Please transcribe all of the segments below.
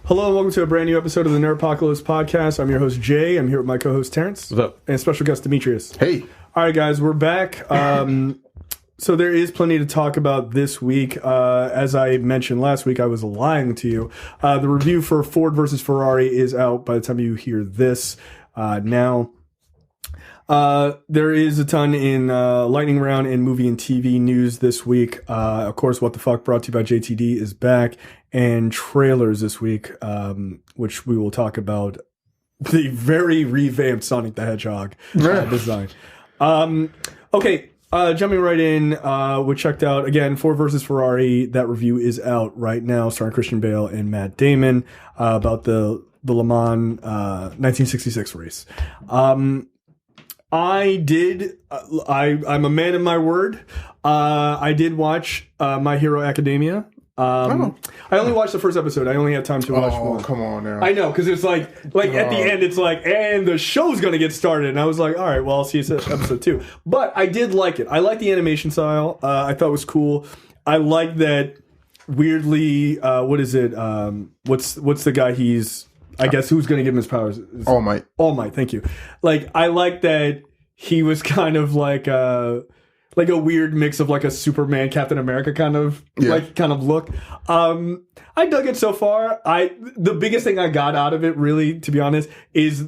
Hello and welcome to a brand new episode of the Nerdpocalypse podcast. I'm your host, Jay. I'm here with my co-host, Terrence. What's up? And special guest, Demetrius. Hey. All right, guys, we're back. So there is plenty to talk about this week. As I mentioned last week, I was lying to you. The review for Ford versus Ferrari is out by the time you hear this now. There is a ton in lightning round and movie and TV news this week. Of course, What the Fuck, brought to you by JTD, is back, and trailers this week, which we will talk about the very revamped Sonic the Hedgehog design. Okay, jumping right in, we checked out, again, Ford versus Ferrari. That review is out right now, starring Christian Bale and Matt Damon, about the Le Mans 1966 race. I'm a man of my word. I did watch My Hero Academia. I only watched the first episode. I only had time to watch more. Oh, come on now. I know, because it's like at the end, it's like, and the show's going to get started. And I was like, all right, well, I'll see you episode 2. But I did like it. I like the animation style. I thought it was cool. I like that weirdly, what is it? What's the guy I guess who's going to give him his powers? All Might. All Might, thank you. Like, I like that he was kind of like a weird mix of like a Superman, Captain America kind of look. I dug it so far. The biggest thing I got out of it, really, to be honest, is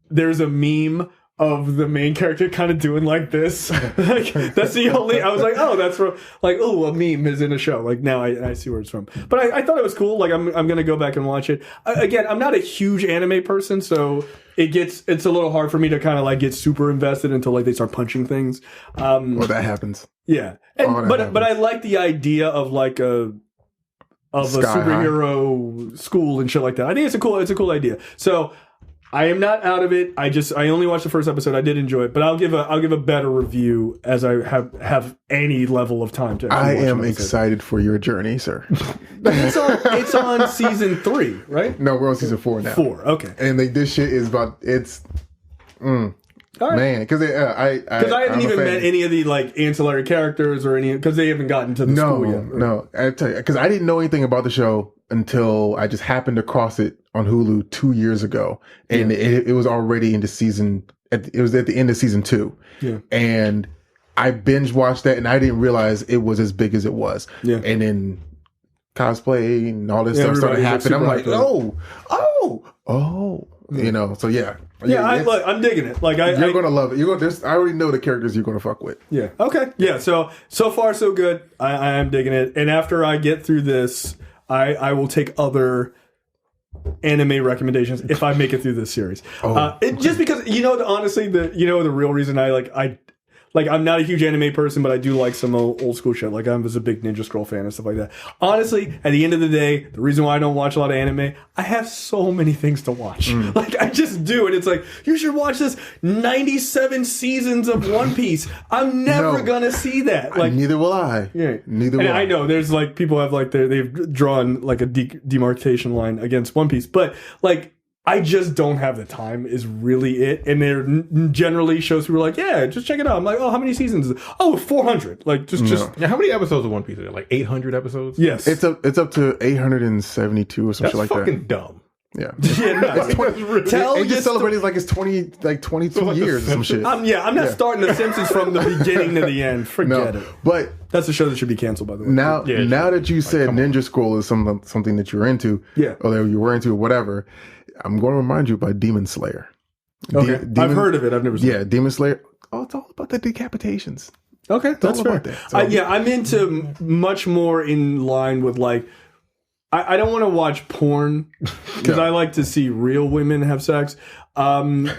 there's a meme of the main character kind of doing like this. Like, that's the only. I was like, oh, that's from like, oh, a meme is in a show. Like, now I see where it's from. But I thought it was cool. Like, I'm gonna go back and watch it again. I'm not a huge anime person, so it's a little hard for me to kind of like get super invested until like they start punching things. Well, that happens. Yeah, but I like the idea of like a superhero school and shit like that. I think it's a cool idea. So I am not out of it. I only watched the first episode. I did enjoy it, but I'll give a better review as I have any level of time to. I am excited for your journey, sir. It's on season 3, right? No, we're on season 4 now. 4, okay. And this shit is about All right. Man, because I haven't even met any of the like ancillary characters or any because they haven't gotten to the school yet. No, I tell you, because I didn't know anything about the show until I just happened to cross it on Hulu 2 years ago, and it was already into season. It was at the end of season 2, and I binge watched that, and I didn't realize it was as big as it was. Yeah, and then cosplay and all this stuff started happening. I'm like, oh. You know, so yeah. I'm digging it. Like you're gonna love it. I already know the characters you're gonna fuck with. Yeah. Okay. Yeah. So far so good. I am digging it. And after I get through this, I will take other anime recommendations if I make it through this series. Just because honestly the real reason I'm not a huge anime person, but I do like some old school shit. Like I was a big Ninja Scroll fan and stuff like that. Honestly, at the end of the day, the reason why I don't watch a lot of anime, I have so many things to watch. Like I just do, and it's like you should watch this 97 seasons of One Piece. I'm never gonna see that. Like neither will I. Yeah, neither will I. I know there's like people have like they've drawn like a demarcation line against One Piece, but like. I just don't have the time is really it. And they're generally shows people are like, yeah, just check it out. I'm like, oh, how many seasons is it? Oh, 400. Like, just. Yeah, how many episodes of One Piece are there? Like 800 episodes? Yes. It's up to 872 or some shit like that. That's fucking dumb. Yeah. It's 20, it just celebrated like it's 22 years or some shit. I'm not starting The Simpsons from the beginning to the end. Forget it. But that's a show that should be canceled, by the way. Now that you said Ninja Scroll is something that you're into, or that you were into, or whatever, I'm going to remind you about Demon Slayer. Okay. I've heard of it. I've never seen it. Yeah, Demon Slayer. Oh, it's all about the decapitations. Okay, that's fair. I'm into much more in line with like, I don't want to watch porn because I like to see real women have sex. Like the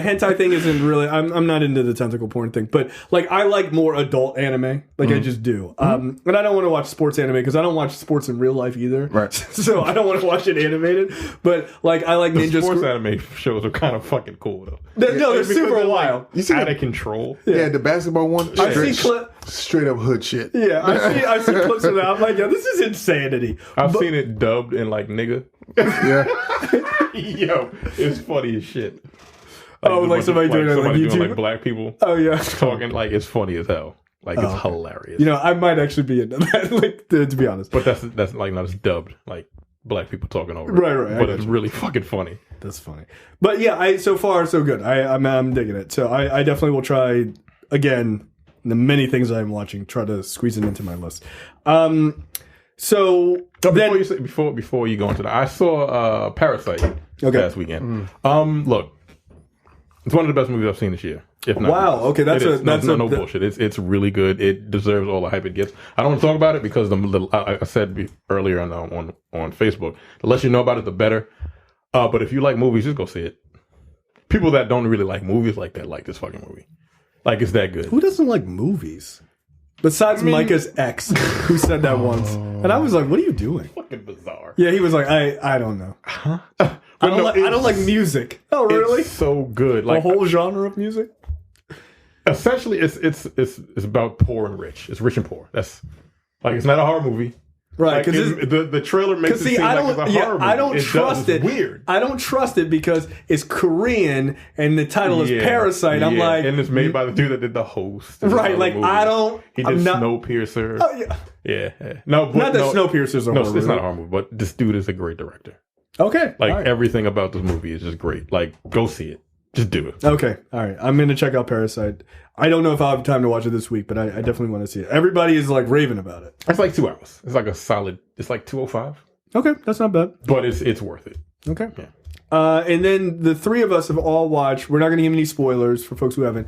hentai thing isn't really. I'm not into the tentacle porn thing, but like I like more adult anime. Like I just do. And I don't want to watch sports anime because I don't watch sports in real life either. Right. So I don't want to watch it animated. But like I like Ninja sports anime shows are kind of fucking cool though. They're super wild. You see out of control. Yeah, the basketball one. I see straight up hood shit. Yeah, I see clips of that. I'm like, this is insanity. I've seen it dubbed in like nigga. Yeah. Yo, it's funny as shit. Like somebody doing it on like YouTube. Doing, like black people. Oh yeah, talking like it's funny as hell. Like it's hilarious. You know, I might actually be into that, like to be honest. But that's like not as dubbed, like black people talking over it. Right. But it's really fucking funny. That's funny. But yeah, so far so good. I'm digging it. So I definitely will try again. The many things I'm watching, try to squeeze it into my list. So before you go into that, I saw Parasite last weekend. Look, it's one of the best movies I've seen this year. If not, wow. Okay, that's no bullshit. It's really good. It deserves all the hype it gets. I don't want to talk about it because I said earlier on Facebook, the less you know about it, the better. But if you like movies, just go see it. People that don't really like movies like that like this fucking movie. Like it's that good. Who doesn't like movies? Besides Micah's ex, who said that once, and I was like, "What are you doing?" Fucking bizarre. Yeah, he was like, "I don't know. Huh? I don't like music." Oh, really? It's so good. Like a whole genre of music. Essentially, it's about poor and rich. It's rich and poor. That's like it's not a horror movie. Right, because the trailer makes it seem like it's a horror movie. I don't trust it. Weird. I don't trust it because it's Korean and the title is Parasite. I'm like, and it's made by the dude that did The Host. Right, like movie. I don't. He did Snowpiercer. Oh, yeah. No, not that Snowpiercer's a horror movie. It's not a horror movie, but this dude is a great director. Okay, like everything about this movie is just great. Like, go see it. Just do it. Okay, all right. I'm gonna check out Parasite. I don't know if I'll have time to watch it this week, but I definitely want to see it. Everybody is like raving about it. It's like 2 hours. It's like a solid. It's like 2:05. Okay, that's not bad. But it's worth it. Okay. Yeah. And then the three of us have all watched. We're not going to give any spoilers for folks who haven't.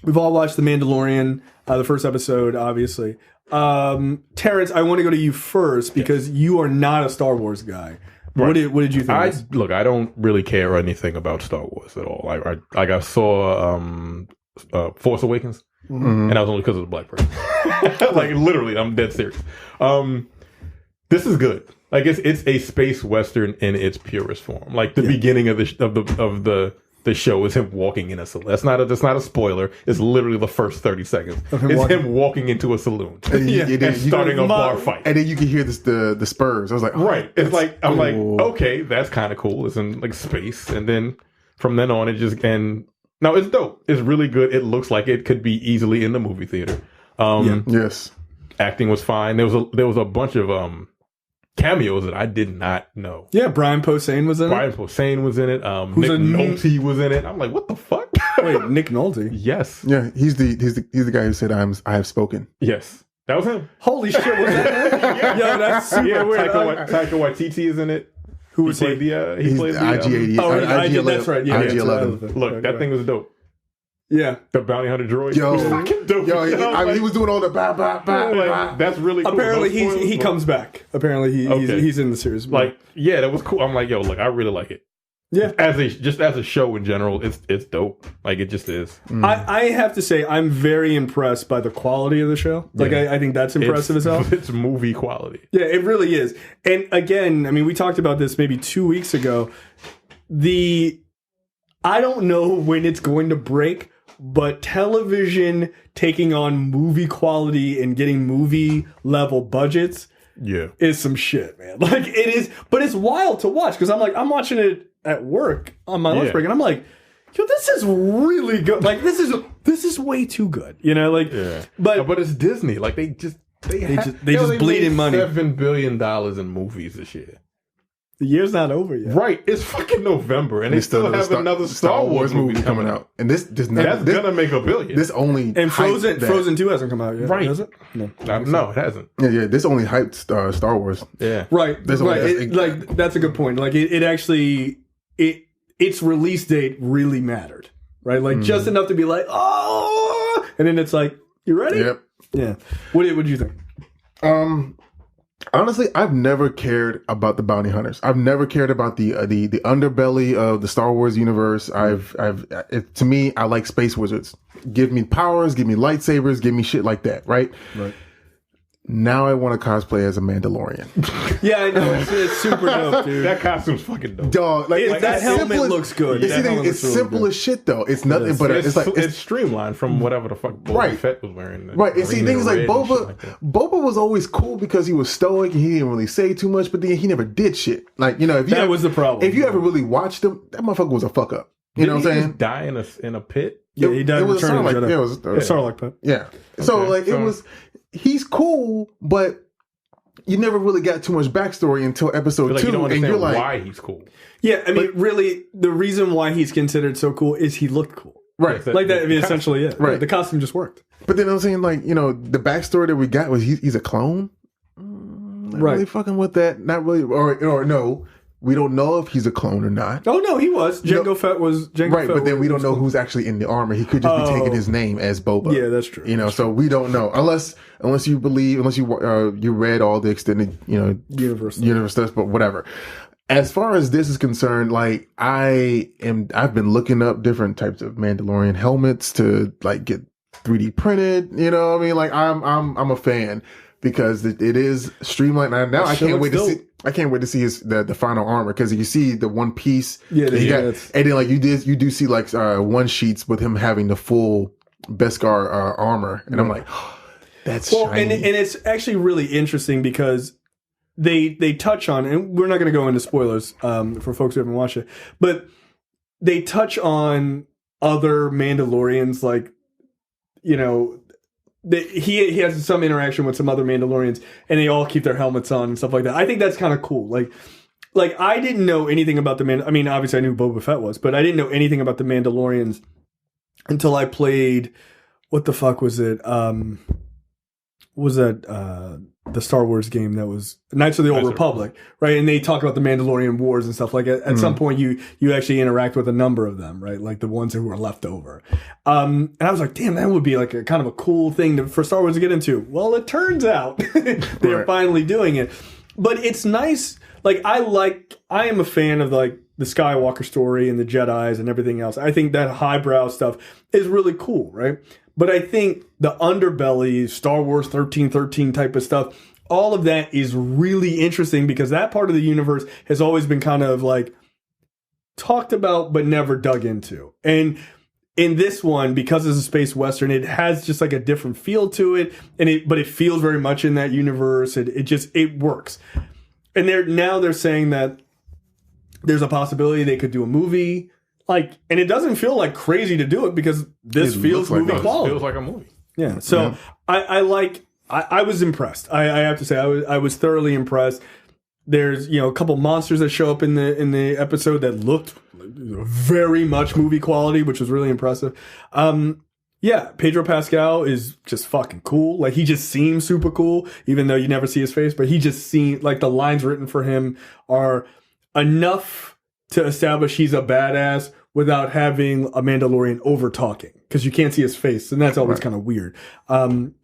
We've all watched The Mandalorian, the first episode, obviously. Terrence, I want to go to you first because you are not a Star Wars guy. Right. What did you think? I don't really care anything about Star Wars at all. I saw Force Awakens, and that was only because of the black person. Like literally, I'm dead serious. This is good. Like it's a space western in its purest form. Like the beginning of the show is him walking in a saloon. That's not a spoiler. It's literally the first 30 seconds. It's him walking into a saloon and starting a bar fight. And then you can hear the spurs. I was like, right. It's like I'm like, okay, that's kind of cool. It's in like space, and then from then on, no, it's dope. It's really good. It looks like it could be easily in the movie theater. Yes, acting was fine. There was a bunch of cameos that I did not know. Yeah, Brian Posehn was in it. Nick Nolte was in it. I'm like, what the fuck? Wait, Nick Nolte? Yes. Yeah, he's the guy who said I have spoken. Yes. That was him. Holy shit, was that him? Yo, that's super weird. Taika Waititi is in it. Who was he? He played the IG-88. IG-11. That's right. Yeah, IG-11. Look, that thing was dope. Yeah, the bounty hunter droid. Yo, was fucking dope. He was doing all the that's really cool. Apparently, he comes back. Apparently, he's in the series. Like, yeah, that was cool. I'm like, yo, look, I really like it. Yeah, as a show in general, it's dope. Like it just is. I have to say, I'm very impressed by the quality of the show. Like I think that's impressive as hell. It's movie quality. Yeah, it really is. And again, I mean, we talked about this maybe 2 weeks ago. I don't know when it's going to break. But television taking on movie quality and getting movie level budgets is some shit, man. Like it is, but it's wild to watch because I'm watching it at work on my lunch break and I'm like, yo, this is really good. Like this is way too good, you know? Like, but it's Disney. Like they just bleed in money. $7 billion in movies this year. The year's not over yet. Right. It's fucking November and they still have another Star Wars movie coming out. And that's gonna make $1 billion. This only and Frozen 2 hasn't come out yet. Right. Has it? No, it hasn't. Yeah. This only hyped Star Wars. Yeah. Right. That's a good point. Like it actually its release date really mattered. Right? Like just enough to be like, oh, and then it's like, you ready? Yep. Yeah. What did you think? Honestly, I've never cared about the bounty hunters. I've never cared about the underbelly of the Star Wars universe. To me, I like space wizards. Give me powers, give me lightsabers, give me shit like that, right? Right. Now I want to cosplay as a Mandalorian. Yeah, I know. It's super dope, dude. That costume's fucking dope. Dog, that helmet looks good. It's simple as shit, though. It's nothing, but it's streamlined from whatever the fuck Boba Fett was wearing. Right, and see, things like Boba was always cool because he was stoic and he didn't really say too much, but then he never did shit. Like, you know, that was the problem. If you ever really watched him, that motherfucker was a fuck up. You know what I'm saying? Die in a pit. Yeah, he died in Return of the Jedi. Yeah, it was Sarlacc pit. Yeah. So it was, he's cool, but you never really got too much backstory until episode 2. You don't understand and you're like, why he's cool. Yeah, I mean, really, the reason why he's considered so cool is he looked cool. Right. Like that, I mean, essentially, yeah. Right. The costume just worked. But then I'm saying, like, the backstory that we got was he's a clone. Not really fucking with that. Not really, or no. We don't know if he's a clone or not. Oh no, he was. Jango Fett was. Jango right, Fett but then we don't know cool. who's actually in the armor. He could just be taking his name as Boba. Yeah, that's true. So we don't know unless you believe, unless you read all the extended universe stuff, but whatever. As far as this is concerned, like I've been looking up different types of Mandalorian helmets to like get 3D printed. You know what I mean? Like I'm a fan because it is streamlined. Now I can't wait to see. I can't wait to see the final armor because you see the one piece. Yeah, and then like you do see like one sheets with him having the full Beskar armor, and I'm like, oh, that's shiny. And it's actually really interesting because they touch on, and we're not going to go into spoilers for folks who haven't watched it, but they touch on other Mandalorians, like he has some interaction with some other Mandalorians, and they all keep their helmets on and stuff like that. I think that's kind of cool. Like I didn't know anything about the I mean, obviously I knew Boba Fett was, but I didn't know anything about the Mandalorians until I played. What the fuck was it? Was that the Star Wars game that was Knights of the Old Republic, right? And they talk about the Mandalorian Wars and stuff like that. At some point, you actually interact with a number of them, right? Like the ones who were left over. And I was like, damn, that would be like a kind of a cool thing for Star Wars to get into. Well, it turns out they're finally doing it. But it's nice. Like I am a fan of like the Skywalker story and the Jedis and everything else. I think that highbrow stuff is really cool, right? But I think the underbelly, Star Wars 1313 type of stuff, all of that is really interesting because that part of the universe has always been kind of like talked about but never dug into. And in this one, because it's a space western, it has just like a different feel to it, but it feels very much in that universe. It works. And they're saying that there's a possibility they could do a movie. And it doesn't feel like crazy to do it because this feels movie quality. It feels like a movie. Yeah. So I was impressed. I have to say I was thoroughly impressed. There's a couple monsters that show up in the episode that looked very much movie quality, which was really impressive. Yeah, Pedro Pascal is just fucking cool. Like he just seems super cool, even though you never see his face. But he just seems like the lines written for him are enough to establish he's a badass without having a Mandalorian over talking because you can't see his face, and that's always kind of weird.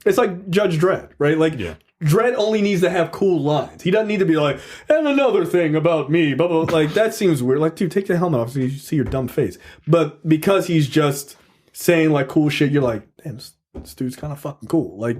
It's like Judge Dredd, right? Like Dredd only needs to have cool lines. He doesn't need to be like, and another thing about me, blah, blah, blah. Like that seems weird. Like, dude, take the helmet off so you see your dumb face. But because he's just saying like cool shit, you're like, damn, this dude's kind of fucking cool. Like,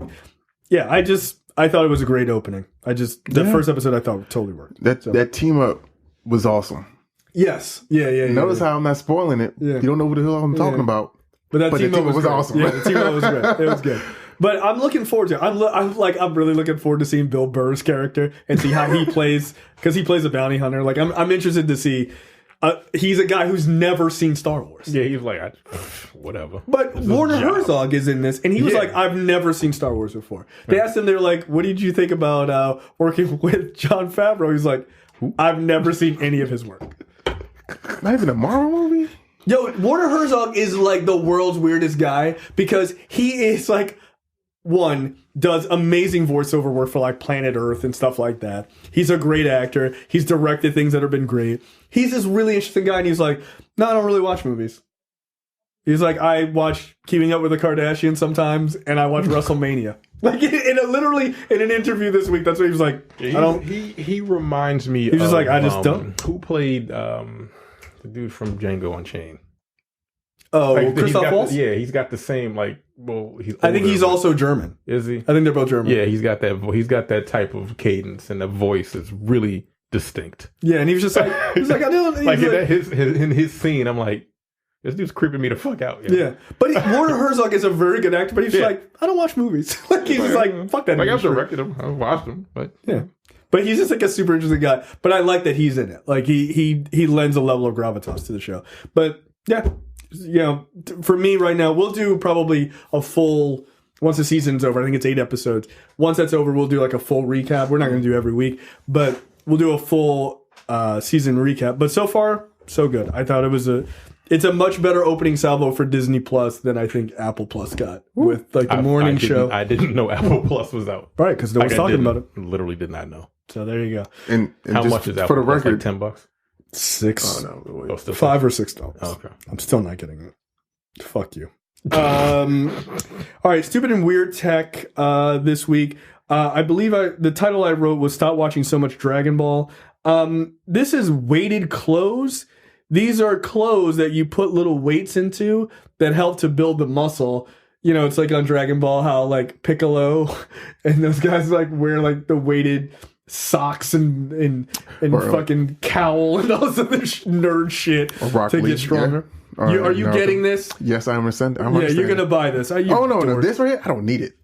yeah, I thought it was a great opening. The first episode I thought totally worked. That team up was awesome. Yes. Yeah. Notice how I'm not spoiling it. Yeah. You don't know what the hell I'm talking about. But the team up was awesome. Yeah, the team up was great. It was good. But I'm looking forward to it. I'm really looking forward to seeing Bill Burr's character and see how he plays, because he plays a bounty hunter. Like I'm interested to see. He's a guy who's never seen Star Wars. Yeah, he's like, whatever. But Werner Herzog is in this, and he was like, I've never seen Star Wars before. They asked him, they're like, what did you think about working with Jon Favreau? He's like, I've never seen any of his work. Not even a Marvel movie? Yo, Werner Herzog is like the world's weirdest guy because he is like, does amazing voiceover work for like Planet Earth and stuff like that. He's a great actor. He's directed things that have been great. He's this really interesting guy, and he's like, no, I don't really watch movies. He's like, I watch Keeping Up with the Kardashians sometimes, and I watch WrestleMania. Like literally in an interview this week, that's what he was like. He reminds me. He's just like, I just don't. Who played the dude from Django Unchained? Oh, like, Christoph Waltz? He's got the same like. Well, I think he's also German. Is he? I think they're both German. Yeah, he's got that type of cadence, and the voice is really distinct. Yeah, and he was just like, I don't like in his scene. I'm like, this dude's creeping me the fuck out. Yeah, but Werner Herzog is a very good actor, but he's like, I don't watch movies. Like he's just like, fuck that. Like I've directed him, I've watched him, but yeah. But he's just like a super interesting guy. But I like that he's in it. Like he lends a level of gravitas to the show. But Yeah. You know, for me right now, we'll do probably a full, once the season's over, I think it's 8 episodes. Once that's over, we'll do like a full recap. We're not going to do every week, but we'll do a full season recap. But so far, so good. I thought it's a much better opening salvo for Disney Plus than I think Apple Plus got with like the morning show. I didn't know Apple Plus was out. Right, because no one's talking about it. Literally did not know. So there you go. And how much is Apple for the Plus? record? Like $10? $6. Oh, no, Still $5 or $6. Oh, okay. I'm still not getting it. Fuck you. All right, stupid and weird tech this week. I believe the title I wrote was "Stop Watching So Much Dragon Ball." This is weighted clothes. These are clothes that you put little weights into that help to build the muscle. You know, it's like on Dragon Ball how like Piccolo and those guys like wear like the weighted socks and fucking cowl and all this other nerd shit to get stronger. Yeah. Are you getting this? Yes, I'm understanding. Yeah, you're gonna buy this. No, this right here, I don't need it.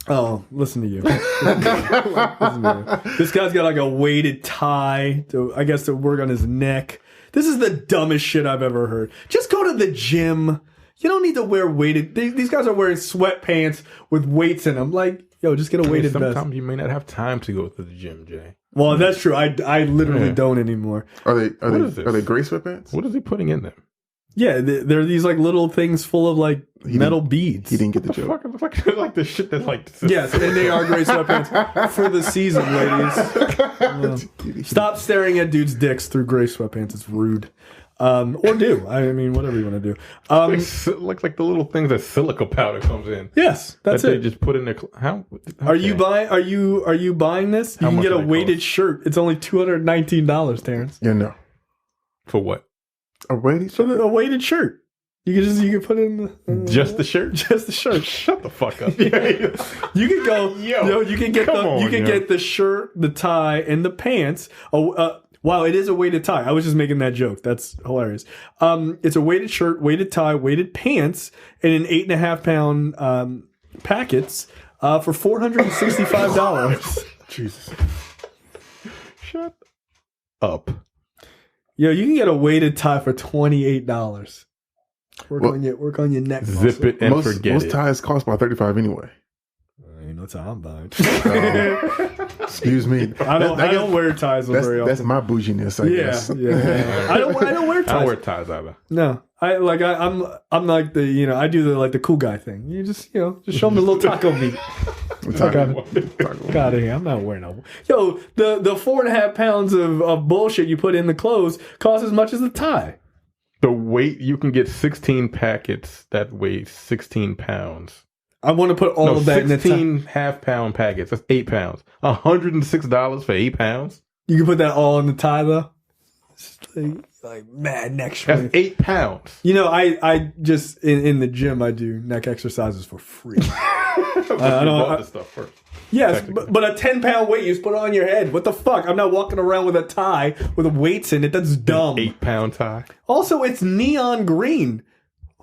Oh, listen to you. Listen to you. This guy's got like a weighted tie, I guess, to work on his neck. This is the dumbest shit I've ever heard. Just go to the gym. You don't need to wear weighted. These guys are wearing sweatpants with weights in them. Like, yo, just get a weighted vest. Sometimes you may not have time to go to the gym, Jay. Well, that's true. I literally don't anymore. Are they gray sweatpants? What is he putting in there? Yeah, they're these like little things full of like metal beads. He didn't get the joke. Like the shit that's like. Yes, and they are gray sweatpants for the season, ladies. Stop staring at dudes' dicks through gray sweatpants. It's rude. Or do. I mean, whatever you want to do. Like the little things that silica powder comes in. Yes, that's that it. They just put in their. How? Are you buying this? You can get a weighted shirt. It's only $219, Terrence. Yeah, no. For what? A weighted shirt? A weighted shirt. You can put in just the shirt. Just the shirt. Shut the fuck up. You can go. You can get the shirt, the tie, and the pants. Wow, it is a weighted tie. I was just making that joke. That's hilarious. It's a weighted shirt, weighted tie, weighted pants, and an 8.5 pound packets for $465. Jesus. Shut up. Yo, you can get a weighted tie for $28. Work on your neck. Zip muscle. it and forget most it. ties cost about $35 anyway. Ain't no tie I'm buying. Excuse me. I don't wear ties very often. That's my bouginess, I guess. Yeah. I don't wear ties. I don't wear ties either. No. I'm like the I do the cool guy thing. You just show them the little taco meat. Fuck out of here. I'm not wearing no. Yo, the 4.5 pounds of bullshit you put in the clothes costs as much as the tie. The weight, you can get 16 packets that weigh 16 pounds. I want to put all of that in the tie. 16 half-pound packets. That's 8 pounds. $106 for 8 pounds. You can put that all in the tie, though? It's like mad neck strength. That's 8 pounds. I just, in the gym, I do neck exercises for free. I bought the stuff first. Yes, but a 10-pound weight, you just put it on your head. What the fuck? I'm not walking around with a tie with weights in it. That's dumb. 8-pound tie. Also, it's neon green.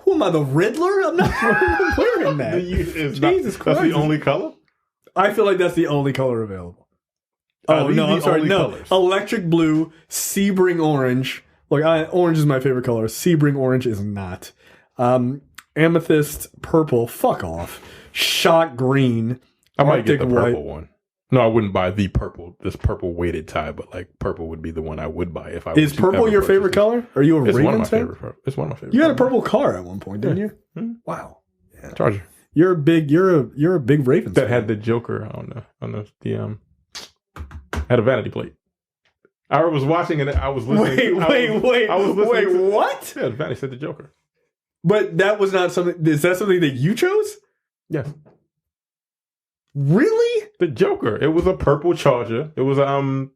Who am I, the Riddler? I'm not wearing that. Jesus Christ. That's the only color? I feel like that's the only color available. Oh, no, I'm sorry. No, colors? Electric blue, Sebring orange. Look, orange is my favorite color. Sebring orange is not. Amethyst purple. Fuck off. Shot green. I might get the purple one. No, I wouldn't buy this purple weighted tie, but like purple would be the one I would buy if I was. Is purple your favorite color? Are you a Ravens fan? It's one of my favorite. You had a purple car at one point, didn't you? Mm-hmm. Wow. Yeah. Charger. You're a big Ravens fan. That had the Joker on the had a vanity plate. I was watching it. I was listening. Wait, what? Yeah, the vanity said the Joker. But that was not something. Is that something that you chose? Yes. Really? The Joker. It was a purple Charger. It was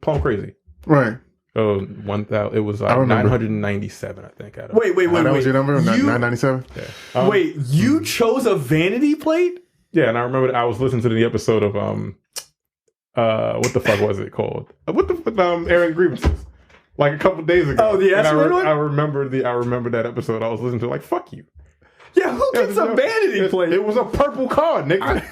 Plum Crazy. Right. Oh, 1,000. It was 997, I think. Wait. That was your number? 997? Yeah. Wait, you chose a vanity plate? Yeah, and I remember I was listening to the episode of what the fuck was it called? With Aaron Grievances, like a couple days ago. Oh, the S-word one? I remember that episode. I was listening to like, fuck you. Yeah, who gets a vanity plate? It was a purple car, nigga.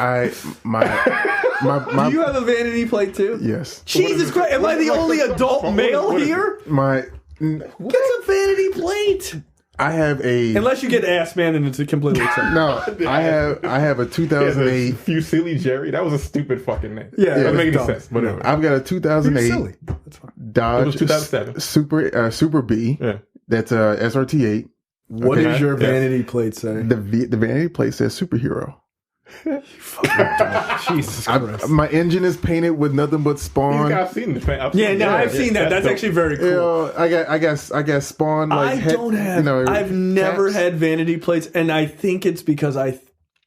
Do you have a vanity plate too? Yes. Jesus Christ, am I the only adult male here? My Who gets a vanity plate? I have a Unless you get Ass Man and it's a completely acceptable. no. I have a 2008 Fusilli Jerry. That was a stupid fucking name. Yeah, Doesn't make any dumb. sense. But anyway. I've got a 2008 Silly. That's fine. Dodge It was 2007. Super B. Yeah. That's a SRT8. What Okay. does your Yes. vanity plate say? The vanity plate says superhero. Jesus Christ. My engine is painted with nothing but These Spawn. guys seen the fan. Yeah, no, I've seen that. That's dope. actually very cool. You know, I guess Spawn. Like, I don't have. I've never caps. had vanity plates, and I think it's because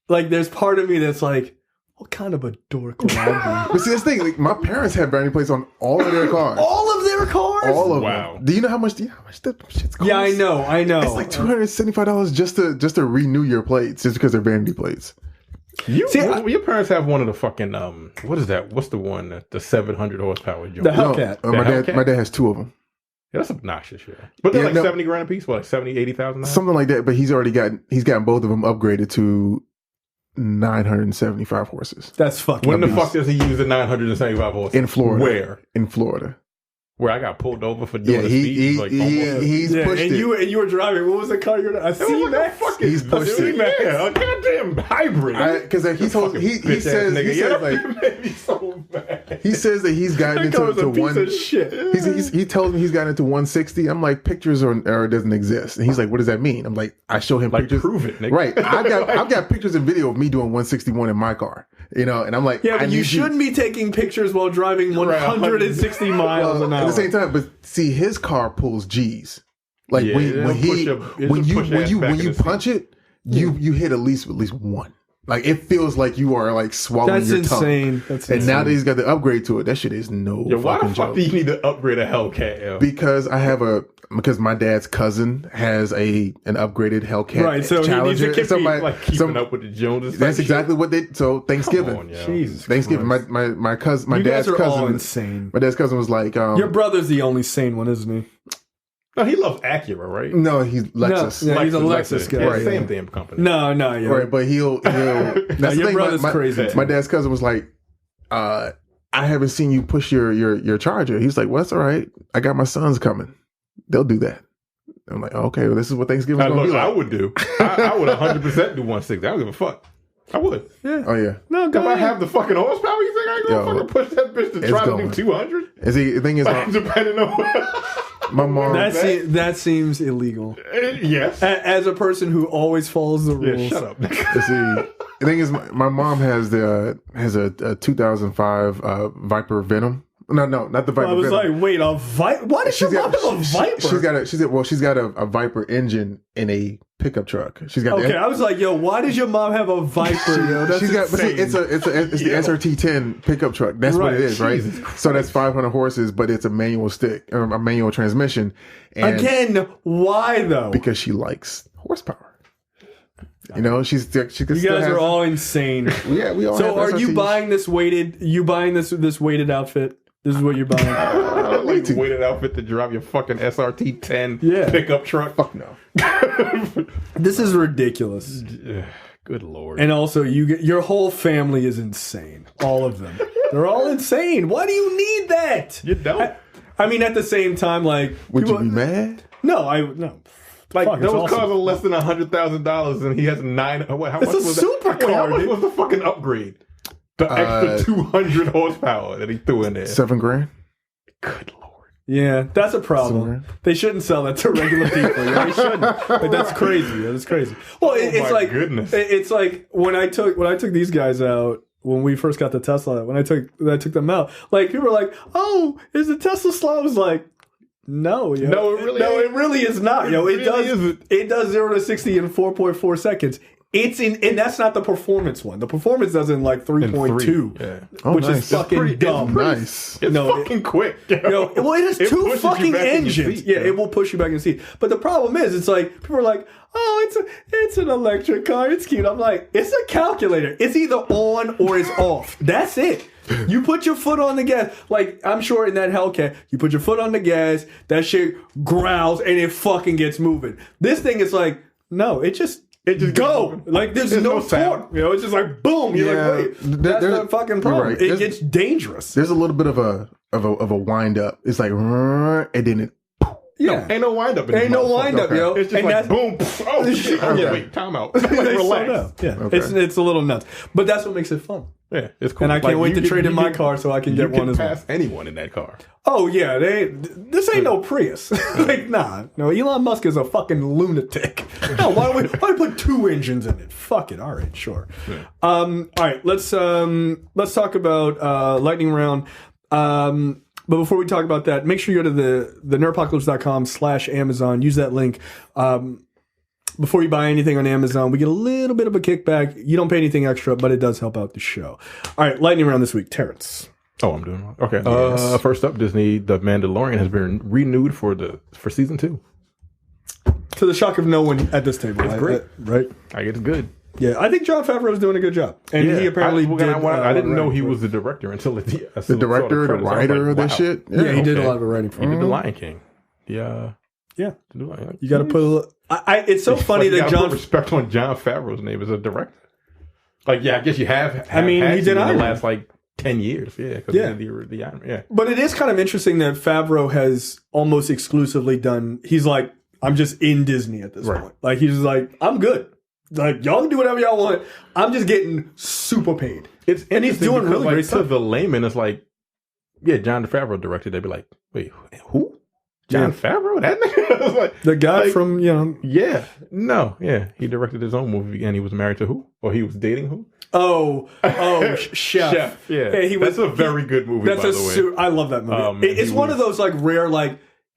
there's part of me that's like, what kind of a dork would I be? But see, this thing, like, my parents had vanity plates on all of their cars. All of their cars? All of Wow. them. Do you know how much that shit's cost? Yeah, I know. It's like $275 just to renew your plates, just because they're vanity plates. Your parents have one of the fucking what is that? What's the one? The 700 horsepower joint. The Hellcat. My dad has two of them. Yeah, that's obnoxious, yeah. But they're Yeah, like no. 70 grand a piece, what, like 70, 80,000? Something like that, but he's gotten both of them upgraded to 975 horses. That's fucking. When the nuts. fuck does he use the 975 horses? In Florida. Where? In Florida. Where I got pulled over for doing Yeah, a speed. he's Yeah, pushed and it. you were driving. What was the car you're? A It was like a C-Max? fucking He's pushed it. Yeah, a goddamn hybrid. Because he says so mad. he says that he's gotten That car was into a piece one. of shit. He tells me he's gotten into 160. I'm like, pictures or doesn't exist, and he's like, what does that mean? I'm like, I show him Like, pictures. prove it, nigga. Right, I've got pictures and video of me doing 161 in my car, and I'm like, Yeah, I but you need shouldn't be taking pictures while driving 160 miles an hour. At the same time, but see, his car pulls G's. Like Yeah, when you punch it, you hit at least one. Like it feels like you are like swallowing That's your insane. tongue. That's and insane. now that he's got the upgrade to it, that shit is no Yo, why the fucking fuck joke. do you need to upgrade a Hellcat? Yo? Because my dad's cousin has an upgraded Hellcat. Right, so he needs to Challenger. keep Like keeping up with the Joneses. That's exactly what they. So Thanksgiving, on, yo. Jesus Thanksgiving. Christ. My cousin, my You dad's guys are cousin, all insane. my dad's cousin was like, Your brother's the only sane one, isn't he? No, he loves Acura, right? no, he's Lexus. No, yeah, he's a Lexus guy. Yeah, Yeah. same damn company. No, yeah. Right, but he'll that's the your thing. brother's crazy too. My dad's cousin was like, I haven't seen you push your charger. He's like, well, that's all right. I got my sons coming. They'll do that. I'm like, okay, well, this is what Thanksgiving's Now, gonna look, be I like. would do. I would 100% do 160. I don't give a fuck. I would. Yeah. Oh yeah. No, If go I ahead. have the fucking horsepower, you think I ain't gonna Yo, fucking push that bitch to it's try going. to do 200? The thing is, Depending on my mom. That seems illegal. Yes. As a person who always follows the Yeah, rules. shut up. See, the thing is, my mom has a 2005 Viper Venom. No, not the Viper. I was Venom. like, wait, a Viper? Why does your mom have a Viper? She's got a Viper engine in a pickup truck. She's got Okay, I was like, yo, why does your mom have a Viper? Yo, that's she's got, but see, insane. it's the SRT10 pickup truck. That's what it Right, is, right? Jesus So that's 500 horses, but it's a manual stick or a manual transmission. And Again, why though? because she likes horsepower. You know, she can You still guys have, are all insane. yeah, we all. So have are you SRTs. buying this weighted? You buying this weighted outfit? This is what you're buying. Like weighted outfit to drive your fucking SRT 10 Yeah. pickup truck. Fuck no. This is ridiculous. Good lord. And also, your whole family is insane. All of them. They're all insane. Why do you need that? You don't. I mean, at the same time, like, Would people- you be mad? No. Like Fuck, it's those awesome. cars are less than $100,000, and he has nine. How much It's a was supercar, that? Wait, how much dude. was the fucking upgrade? The extra 200 horsepower that he threw in there. $7,000. Good lord. Yeah, that's a problem. They shouldn't sell that to regular people. Yeah, they shouldn't. Like, that's crazy. That's crazy. Well, it's my like goodness. It's like when I took these guys out when we first got the Tesla. When I took them out, like people were like, "Oh, is the Tesla slow?" I was like, "No, yo. No, it really is not, yo. It really does isn't. it does 0 to 60 in 4.4 seconds." And that's not the performance one. The performance does in like 3.2, Yeah. Oh, which nice. is fucking pretty- it's dumb. Nice. It's No, fucking quick. Well, it has two pushes you fucking back in your engines. seat, Yeah, yo. it will push you back in the seat. But the problem is, it's like people are like, "Oh, it's an electric car. It's cute." I'm like, it's a calculator. It's either on or it's off. That's it. You put your foot on the gas. Like, I'm sure in that Hellcat, you put your foot on the gas, that shit growls and it fucking gets moving. This thing is like, no, it just go. Like, there's no sound. torque. You know, it's just like boom. You're Yeah, like, wait, that's there's- the fucking you're problem. right. It There's- gets dangerous. There's a little bit of a wind up. It's like, and then it Yeah. Ain't no wind up. Ain't no wind up, yo. It's just like boom. Oh shit! Wait, time out. Like, relax. Yeah, it's a little nuts, but that's what makes it fun. Yeah, it's cool. And I can't wait to trade in my car so I can get one as well. Pass anyone in that car. Oh yeah, this ain't no Prius. Like no, Elon Musk is a fucking lunatic. No, why put 2 engines in it? Fuck it. All right, sure. Yeah. All right, let's talk about lightning round. But before we talk about that, make sure you go to the nerdpocalypse.com/Amazon. Use that link. Before you buy anything on Amazon, we get a little bit of a kickback. You don't pay anything extra, but it does help out the show. All right, lightning round this week. Terrence. Oh, I'm doing okay. Yes. First up, Disney, The Mandalorian has been renewed for season 2. To the shock of no one at this table. It's great. Right? Like, it's good. Yeah, I think Jon Favreau is doing a good job. And he apparently I didn't know he was the director until the director, the writer of this shit. Yeah, he did a lot of the writing for him. He did The Lion King. Yeah. You got to put it's so funny that John put respect on Jon Favreau's name as a director. Like, yeah, I guess you have he did in the last 10 years. Yeah, because the Iron Man. Yeah. But it is kind of interesting that Favreau has almost exclusively done. He's like, I'm just in Disney at this point. Like, he's just like, I'm good. Like, y'all can do whatever y'all want. I'm just getting super paid. And he's doing really great stuff. To the layman, it's like, yeah, Jon Favreau directed. They'd be like, wait, who? Jon Favreau? That nigga? Like, the guy from, Yeah. No. Yeah. He directed his own movie and he was married to who? Or he was dating who? Oh, Chef. Yeah. That's a very good movie, by the way. I love that movie. It's one of those rare,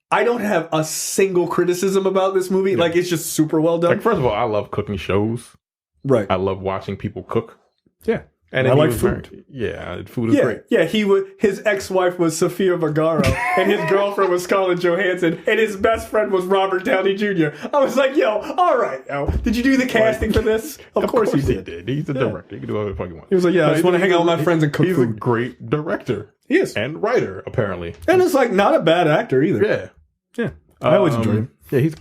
I don't have a single criticism about this movie. Yeah. It's just super well done. First of all, I love cooking shows. Right. I love watching people cook. Yeah. And I like food. Yeah, food is great. Yeah, his ex-wife was Sofia Vergara, and his girlfriend was Scarlett Johansson, and his best friend was Robert Downey Jr. I was like, yo, all right, yo. Did you do the casting for this? Of course he did. He's the director. He can do whatever the fuck he wants. He was like, yeah, I just want to hang out with my friends and cook food. He's a great director. He is. And writer, apparently. And it's not a bad actor either. Yeah. I always enjoy him. Yeah, he's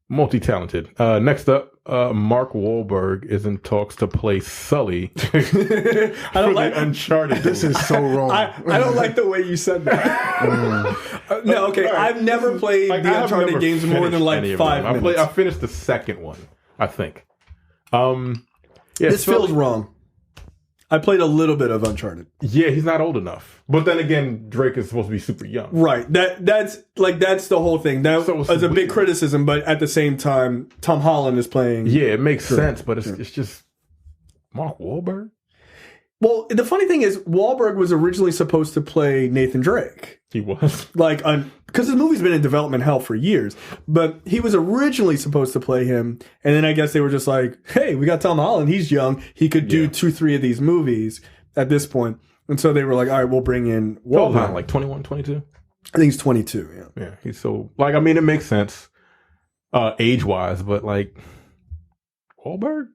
multi-talented. Next up, Mark Wahlberg is in talks to play Sully. I don't like Uncharted. This is so wrong. I don't like the way you said that. No, okay. I've never played the Uncharted games more than 5 minutes. I finished the second one, I think. This feels wrong. I played a little bit of Uncharted. Yeah, he's not old enough. But then again, Drake is supposed to be super young. Right. That's the whole thing. That was a big criticism, but at the same time, Tom Holland is playing. Yeah, it makes sense, but it's just Mark Wahlberg. Well, the funny thing is, Wahlberg was originally supposed to play Nathan Drake. He was. Because his movie's been in development hell for years. But he was originally supposed to play him. And then I guess they were just like, hey, we got Tom Holland. He's young. He could do 2-3 of these movies at this point. And so they were like, all right, we'll bring in Wahlberg. Like 21, 22? I think he's 22, yeah. Yeah, he's so... it makes sense age-wise, but Wahlberg?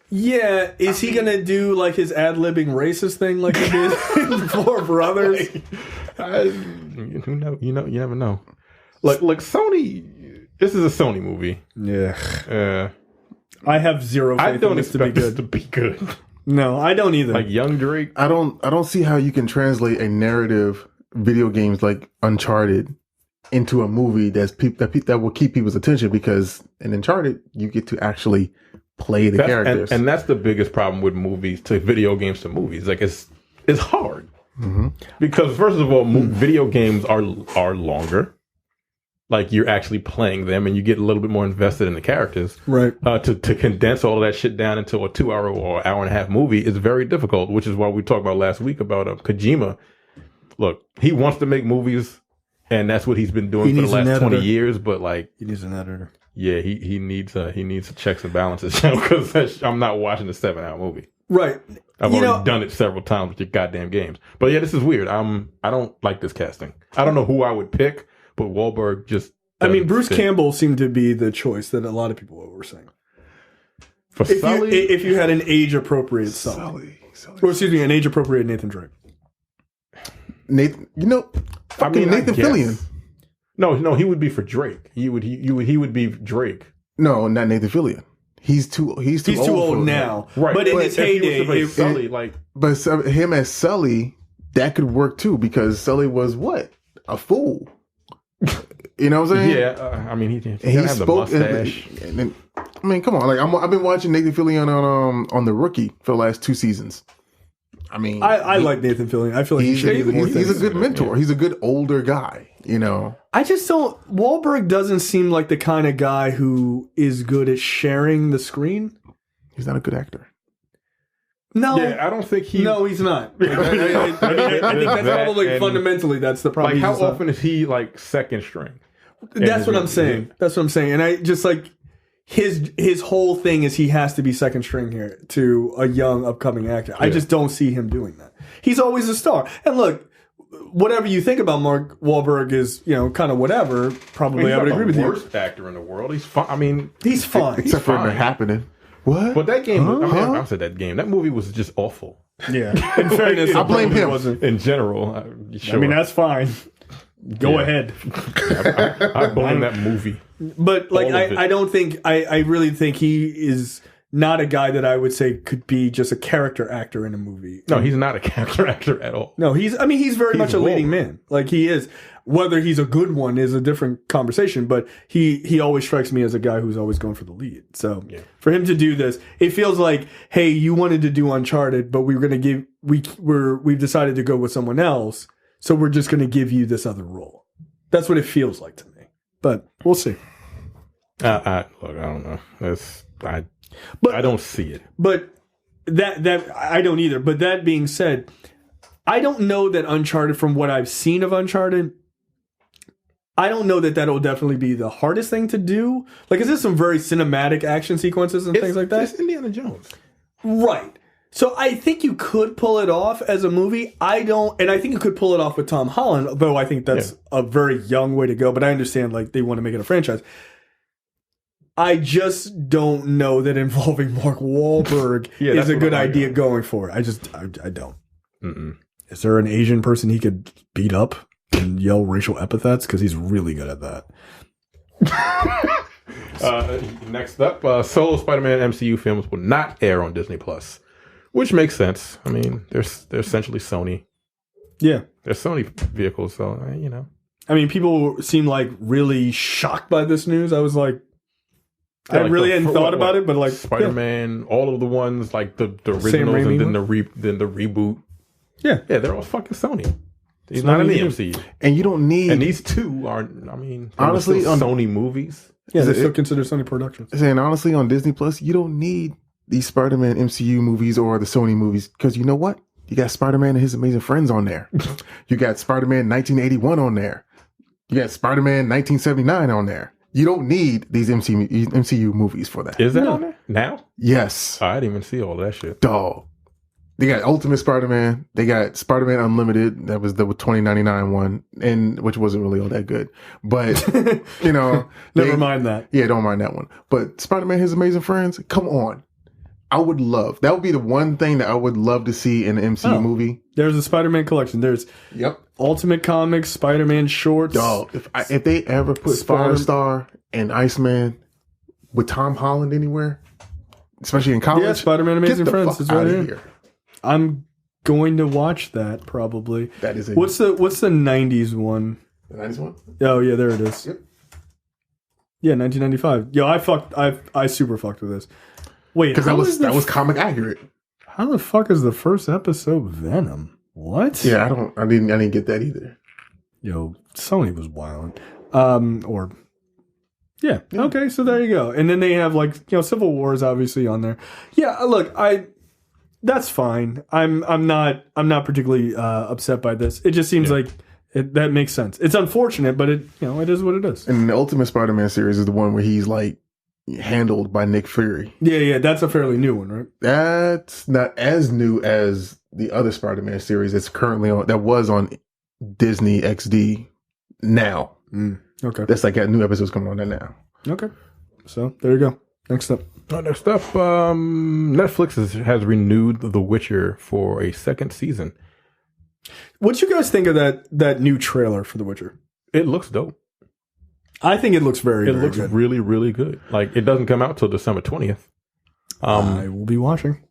Yeah, is he gonna do his ad-libbing racist thing like he did in Four Brothers? You never know. Like Sony, this is a Sony movie. Yeah. I have zero faith in this to be good. No, I don't either. Young Drake. I don't see how you can translate a narrative video games like Uncharted into a movie that will keep people's attention, because in Uncharted you get to actually play the characters, and that's the biggest problem with movies to video games to movies. It's hard because first of all, video games are longer. You're actually playing them, and you get a little bit more invested in the characters. Right. To condense all of that shit down into a 2-hour or hour-and-a-half movie is very difficult. Which is why we talked about last week about Kojima. Look, he wants to make movies, and that's what he's been doing for the last 20 years. But he needs an editor. Yeah, he needs checks and balances, because I'm not watching a 7-hour movie. Right. I've already done it several times with your goddamn games. But yeah, this is weird. I don't like this casting. I don't know who I would pick, but Wahlberg just... Bruce Campbell seemed to be the choice that a lot of people were saying. For Sully? If you had an age-appropriate Sully. Or excuse me, an age-appropriate Nathan Drake. Nathan Fillion. No, he would be for Drake. He would be Drake. No, not Nathan Fillion. He's too old now. Right. But in his heyday, Sully, but him as Sully, that could work too, because Sully was what? A fool. You know what I'm saying? Yeah, I mean, he And gotta have the mustache. I mean, come on. Like I've been watching Nathan Fillion on The Rookie for the last 2 seasons. I mean, I like Nathan Fillion. I feel like he should be more he's a things. good mentor. Yeah. He's a good older guy. You know, I just don't. Wahlberg doesn't seem like the kind of guy who is good at sharing the screen. He's not a good actor. No, Yeah, I don't think he. No, he's not. Like, I think that's probably fundamentally that's the problem. Like, how often is he like second string? That's what I'm saying. That's what I'm saying. And I just like his whole thing is he has to be second string here to a young upcoming actor. I just don't see him doing that. He's always a star. And look, whatever you think about Mark Wahlberg is, kind of whatever. Probably I would agree with you. He's the worst actor in the world. He's fine. I mean, he's fine. Except for it happening. What? But that game, I said that game. That movie was just awful. Yeah. In fairness, I blame him. In general, sure. I mean, that's fine. Go ahead. I blame that movie. But like, I don't think I really think he is not a guy that I would say could be just a character actor in a movie. No, he's not a character actor at all. No, he's very much a leading man. Like he is. Whether he's a good one is a different conversation, but he always strikes me as a guy who's always going for the lead. So for him to do this, it feels like, hey, you wanted to do Uncharted, but we've decided to go with someone else, so we're just going to give you this other role. That's what it feels like to me. But we'll see. Look, I don't know. I don't see it. But that I don't either. But that being said, I don't know that Uncharted, from what I've seen of Uncharted, I don't know that that'll definitely be the hardest thing to do. Like, is there some very cinematic action sequences and things like that? It's Indiana Jones. Right. So I think you could pull it off as a movie. I don't, and I think you could pull it off with Tom Holland, though I think that's a very young way to go. But I understand, like, they want to make it a franchise. I just don't know that involving Mark Wahlberg is a good idea going forward. I don't. Mm-mm. Is there an Asian person he could beat up and yell racial epithets? Because he's really good at that. Next up, solo Spider-Man MCU films will not air on Disney Plus, which makes sense. I mean, they're essentially Sony. Yeah, they're Sony vehicles, so I mean, people seem like really shocked by this news. I was like, I really hadn't thought about it, but like Spider-Man, all of the ones like the originals, and then the reboot. Yeah, they're all fucking Sony. He's not in the MCU, and you don't need. And these two are, I mean, honestly, on Sony movies. Yeah, they're still considered Sony Productions. And honestly, on Disney Plus, you don't need these Spider-Man MCU movies or the Sony movies, because you know what? You got Spider-Man and His Amazing Friends on there. You got Spider-Man 1981 on there. You got Spider-Man 1979 on there. You don't need these MCU movies for that. Is that on there now? Yes. Oh, I didn't even see all that shit. Dog. They got Ultimate Spider-Man. They got Spider-Man Unlimited. That was the $20.99 one, and which wasn't really all that good. But never mind that. Yeah, don't mind that one. But Spider-Man: His Amazing Friends. Come on, I would love. That would be the one thing that I would love to see in an MCU movie. There's a Spider-Man collection. There's Ultimate Comics, Spider-Man shorts. Dog, if they ever put Firestar and Iceman with Tom Holland anywhere, especially in college, Spider-Man Amazing Friends is right here. I'm going to watch that probably. That is what's the 90s one? The 90s one? Oh yeah, there it is. Yep. Yeah, 1995. Yo, I super fucked with this. Wait, because that was comic accurate. How the fuck is the first episode Venom? What? Yeah, I didn't get that either. Yo, Sony was wild. Okay, so there you go. And then they have Civil War is obviously on there. Yeah, look, that's fine. I'm not particularly upset by this. It just seems like that makes sense. It's unfortunate, but it is what it is. And the Ultimate Spider-Man series is the one where he's like handled by Nick Fury. Yeah, that's a fairly new one, right? That's not as new as the other Spider-Man series that's currently on. That was on Disney XD now. Okay, that's like got new episodes coming on there now. Okay, so there you go. Next up, Netflix has renewed The Witcher for a second season. What you guys think of that new trailer for The Witcher? It looks dope. I think it looks very good. Really, really good. Like, it doesn't come out till December 20th. I will be watching.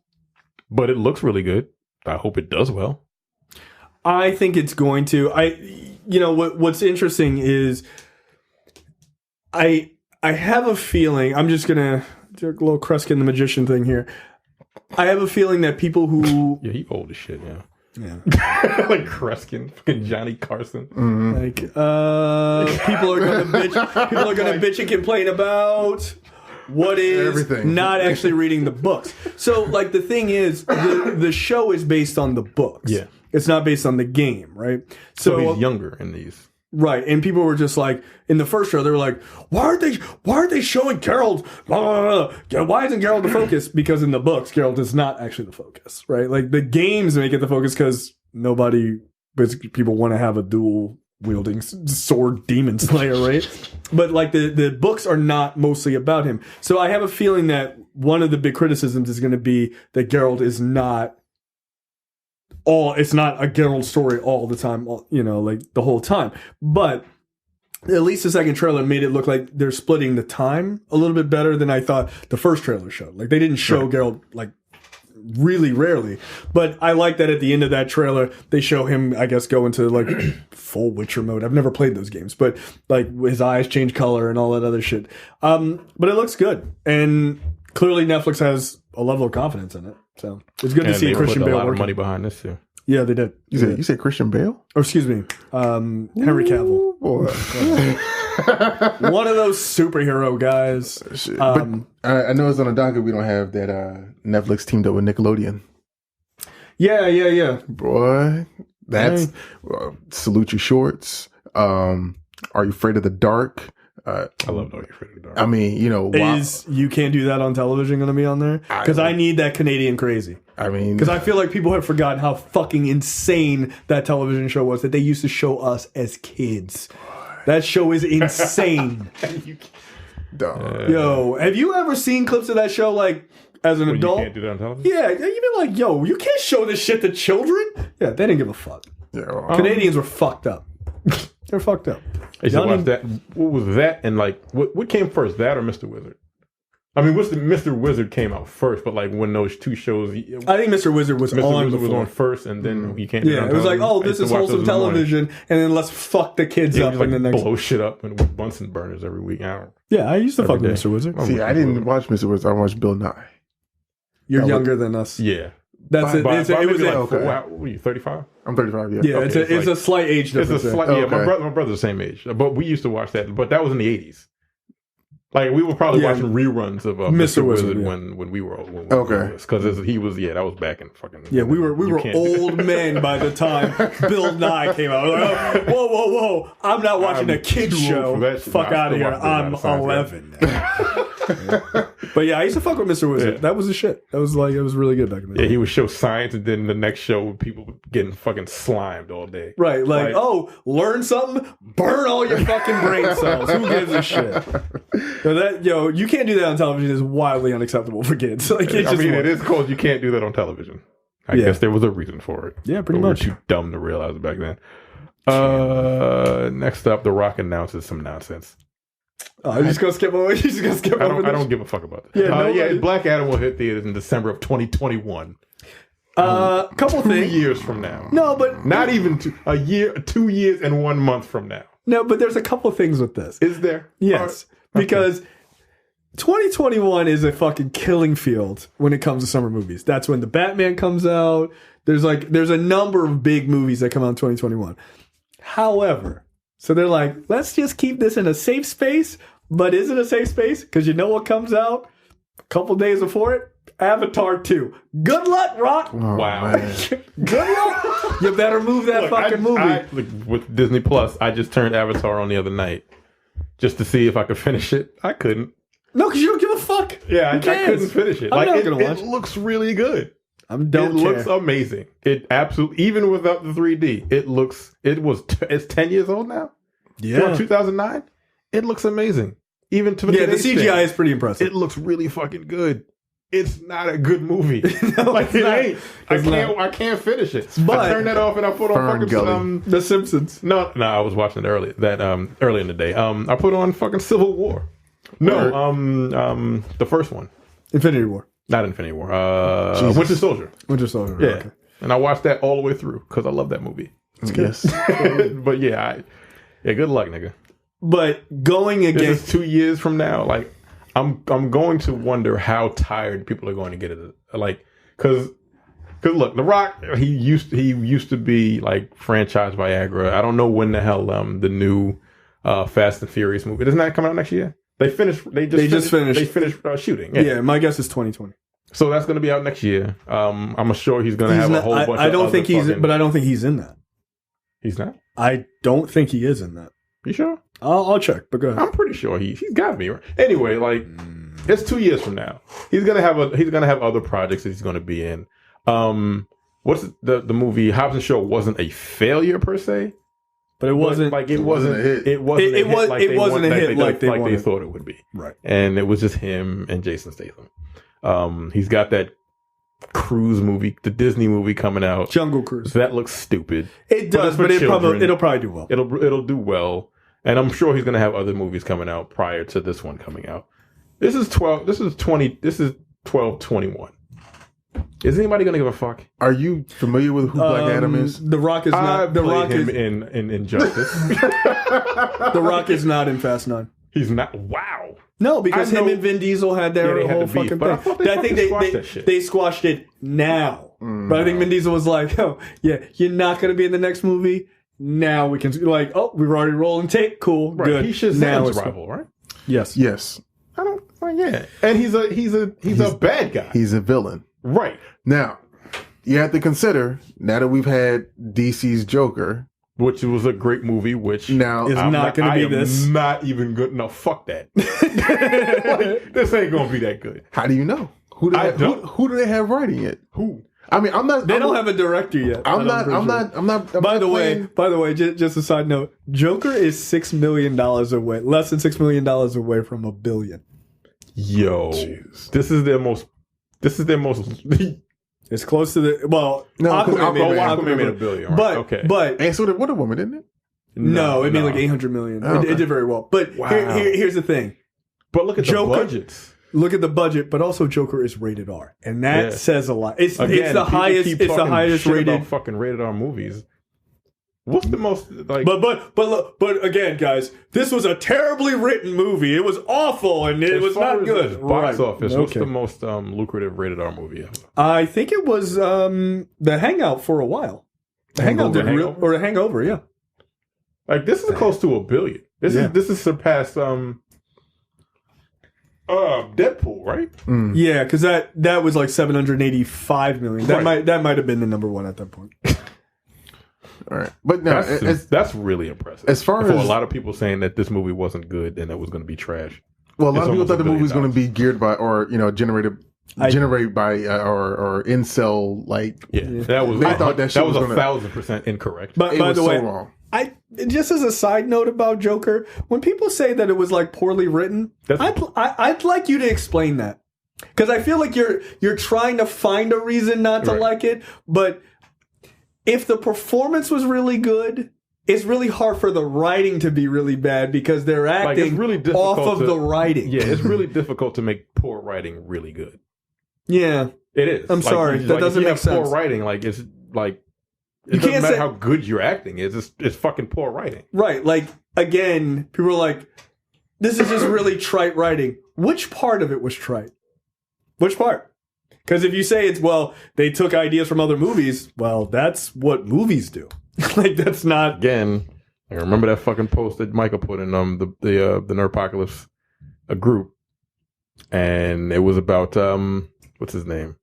But it looks really good. I hope it does well. I think it's going to. What's interesting is I have a feeling. I'm just gonna do a little Kreskin the Magician thing here. I have a feeling that people who he old as shit, yeah. like Kreskin, fucking Johnny Carson. Like people are gonna bitch. People are gonna bitch and complain about what is everything. Not actually reading the books. So, like, the thing is, the show is based on the books. Yeah. It's not based on the game, right? So he's younger in these. Right, and people were just like, in the first show, they were like, why aren't they showing Geralt? Blah, blah, blah. Why isn't Geralt the focus? Because in the books, Geralt is not actually the focus, right? Like, the games make it the focus because people want to have a dual wielding sword demon slayer, right? But like the books are not mostly about him. So I have a feeling that one of the big criticisms is going to be that Geralt is not it's not a Geralt story all the time, like the whole time. But at least the second trailer made it look like they're splitting the time a little bit better than I thought the first trailer showed. Like, they didn't show Geralt like really rarely, but I like that at the end of that trailer they show him, I guess, go into like full Witcher mode. I've never played those games, but like his eyes change color and all that other shit. But it looks good, and clearly Netflix has a level of confidence in it, so it's good to see Christian Bale a lot working. of money behind this too. Yeah, they did. You said Christian Bale? Or excuse me, Henry Cavill. Ooh, boy. One of those superhero guys. But I know it's on the docket. We don't have that Netflix teamed up with Nickelodeon. Yeah. Boy, that's Salute Your Shorts. Are You Afraid of the Dark? I love Are You Afraid of the Dark. I mean, You Can't Do That on Television going to be on there? Because I need that Canadian crazy. I mean, because I feel like people have forgotten how fucking insane that television show was that they used to show us as kids. That show is insane. Yo, have you ever seen clips of that show, like, as an adult? You can't do that on television? Yeah, you've been like, yo, you can't show this shit to children? Yeah, they didn't give a fuck. Yeah, Canadians were fucked up. They're fucked up. I used to watch that. What was that? And like, what came first, that or Mr. Wizard? I mean, Mr. Wizard came out first, but like when those two shows, I think Mr. Wizard was on first, and then you can't. Do it on it was like, television. oh, this is wholesome television, and then let's fuck the kids up, like and then next blow shit up and Bunsen burners every week. I used to fuck with Mr. Wizard. See, I didn't watch Mr. Wizard. I watched Bill Nye. You're younger than us. Yeah, that's it. It was like, what are you, 35? I'm 35. Yeah. Yeah, it's a slight age difference. It's a slight. Yeah, my brother's the same age, but we used to watch that. But that was in the 80s. Like, we were probably watching reruns of Mr. Wizard when we were old. Because he was, that was back in fucking... Yeah, we were old men by the time Bill Nye came out. Like, whoa. I'm not watching a kid's show. Fuck out of here. I'm 11 now. But yeah, I used to fuck with Mr. Wizard. Yeah. That was the shit. It was really good back in the day. Yeah, he would show science, and then the next show, people getting fucking slimed all day. Right, like, learn something, burn all your fucking brain cells. Who gives a shit? So you can't do that on television. Is wildly unacceptable for kids. Like, it is called you can't do that on television. I guess there was a reason for it. Yeah, pretty much. Were too dumb to realize it back then. Next up, The Rock announces some nonsense. I'm just gonna skip over. I don't give a fuck about that. Black Adam will hit theaters in December of 2021. Couple 2 things. years from now. No, but not even a year. 2 years and 1 month from now. No, but there's a couple things with this. Is there? Yes, because 2021 is a fucking killing field when it comes to summer movies. That's when the Batman comes out. There's a number of big movies that come out in 2021. However, so they're like, let's just keep this in a safe space. But is it a safe space? Because you know what comes out a couple days before it? Avatar 2. Good luck, Rock. Oh, wow. Good luck. You better move that fucking movie. With Disney Plus, I just turned Avatar on the other night just to see if I could finish it. I couldn't. No, because you don't give a fuck. Yeah, I couldn't finish it. I'm not gonna watch it. It looks really good. It looks amazing. It absolutely, even without the 3D, it's 10 years old now. Yeah. 2009. It looks amazing. Even to the CGI is pretty impressive. It looks really fucking good. It's not a good movie. No, it ain't. I can't finish it. But I turned that off and I put on fucking The Simpsons. No, I was watching it early in the day. I put on fucking Civil War. No, the first one. Infinity War. Not Infinity War. Winter Soldier. Winter Soldier. Yeah. Okay. And I watched that all the way through because I love that movie. Yes. But yeah, good luck, nigga. But going against this is 2 years from now, like I'm going to wonder how tired people are going to get it. Like, because look, The Rock, he used to be like franchise Viagra. I don't know when the hell the new Fast and Furious movie, doesn't that come out next year? They just finished shooting. Yeah, my guess is 2020. So that's going to be out next year. I'm sure he's going to have a whole bunch. I don't think he's in that. He's not. I don't think he is in that. You sure? I'll check, but go ahead. I'm pretty sure he's got to be. Right? Anyway, like it's 2 years from now. He's gonna have other projects that he's gonna be in. What's the movie Hobbs and Shaw wasn't a failure per se, but it wasn't a hit like they thought it would be. Right, and it was just him and Jason Statham. He's got that cruise movie, the Disney movie coming out, Jungle Cruise. That looks stupid. It does, but it'll probably do well. It'll do well. And I'm sure he's going to have other movies coming out prior to this one coming out. This is 12/21. Is anybody going to give a fuck? Are you familiar with who Black Adam is? The Rock is not. The Rock is in Injustice. The Rock is not in Fast 9. He's not. Wow. No, because him and Vin Diesel had their whole fucking thing. I think they squashed it now. But I think Vin Diesel was like, "Oh, yeah, you're not going to be in the next movie. Now we can like, oh, we're already rolling tape. Cool, right. good. He's Shazam's rival, right? Yes. I don't. Well, yeah, and he's a bad guy. He's a villain, right? Now, you have to consider now that we've had DC's Joker, which was a great movie, which now is not going to be this. Not even good. No, fuck that. Like, this ain't going to be that good. How do you know? Who do they have writing it? Who? I mean, I'm not. They don't have a director yet. I'm not. By the way, just a side note: Joker is $6 million away, less than $6 million away from $1 billion. Yo, jeez. This is their most. It's close to the Aquaman made $1 billion, right? But and so did Wonder Woman, didn't it? No, it made like $800 million. Okay. It did very well. But here's the thing. But look at Joker. The budgets. Look at the budget, but also Joker is rated R, and that says a lot. It's the highest. It's the highest rated. Fucking rated R movies. What's the most like? But again, guys, this was a terribly written movie. It was awful, and it was not good. Box office. Okay. What's the most lucrative rated R movie ever? I think it was The Hangout for a while. The Hangover, yeah. Like this is close to $1 billion. This is surpassed Deadpool, right? Yeah, because that was like $785 million. That might have been the number one at that point. All right, but no, that's really impressive. As far as a lot of people saying that this movie wasn't good and it was going to be trash. Well, a lot of people thought the movie was going to be geared by, or generated by, or incel like. Yeah, that was. They thought that was 1,000% incorrect. But by the way, wrong. Just as a side note about Joker, when people say that it was like poorly written, I'd like you to explain that, because I feel like you're trying to find a reason not to like it, but if the performance was really good, it's really hard for the writing to be really bad because they're acting off of the writing. Yeah, it's really difficult to make poor writing really good. Yeah, it is. I'm sorry, that doesn't make sense. Poor writing, it's like. It doesn't matter how good your acting is. It's fucking poor writing. Right. Like, again, people are like, this is just really trite writing. Which part of it was trite? Which part? Because if you say they took ideas from other movies, well, that's what movies do. Like, that's not... Again, I remember that fucking post that Michael put in the Nerdpocalypse group. And it was about, what's his name?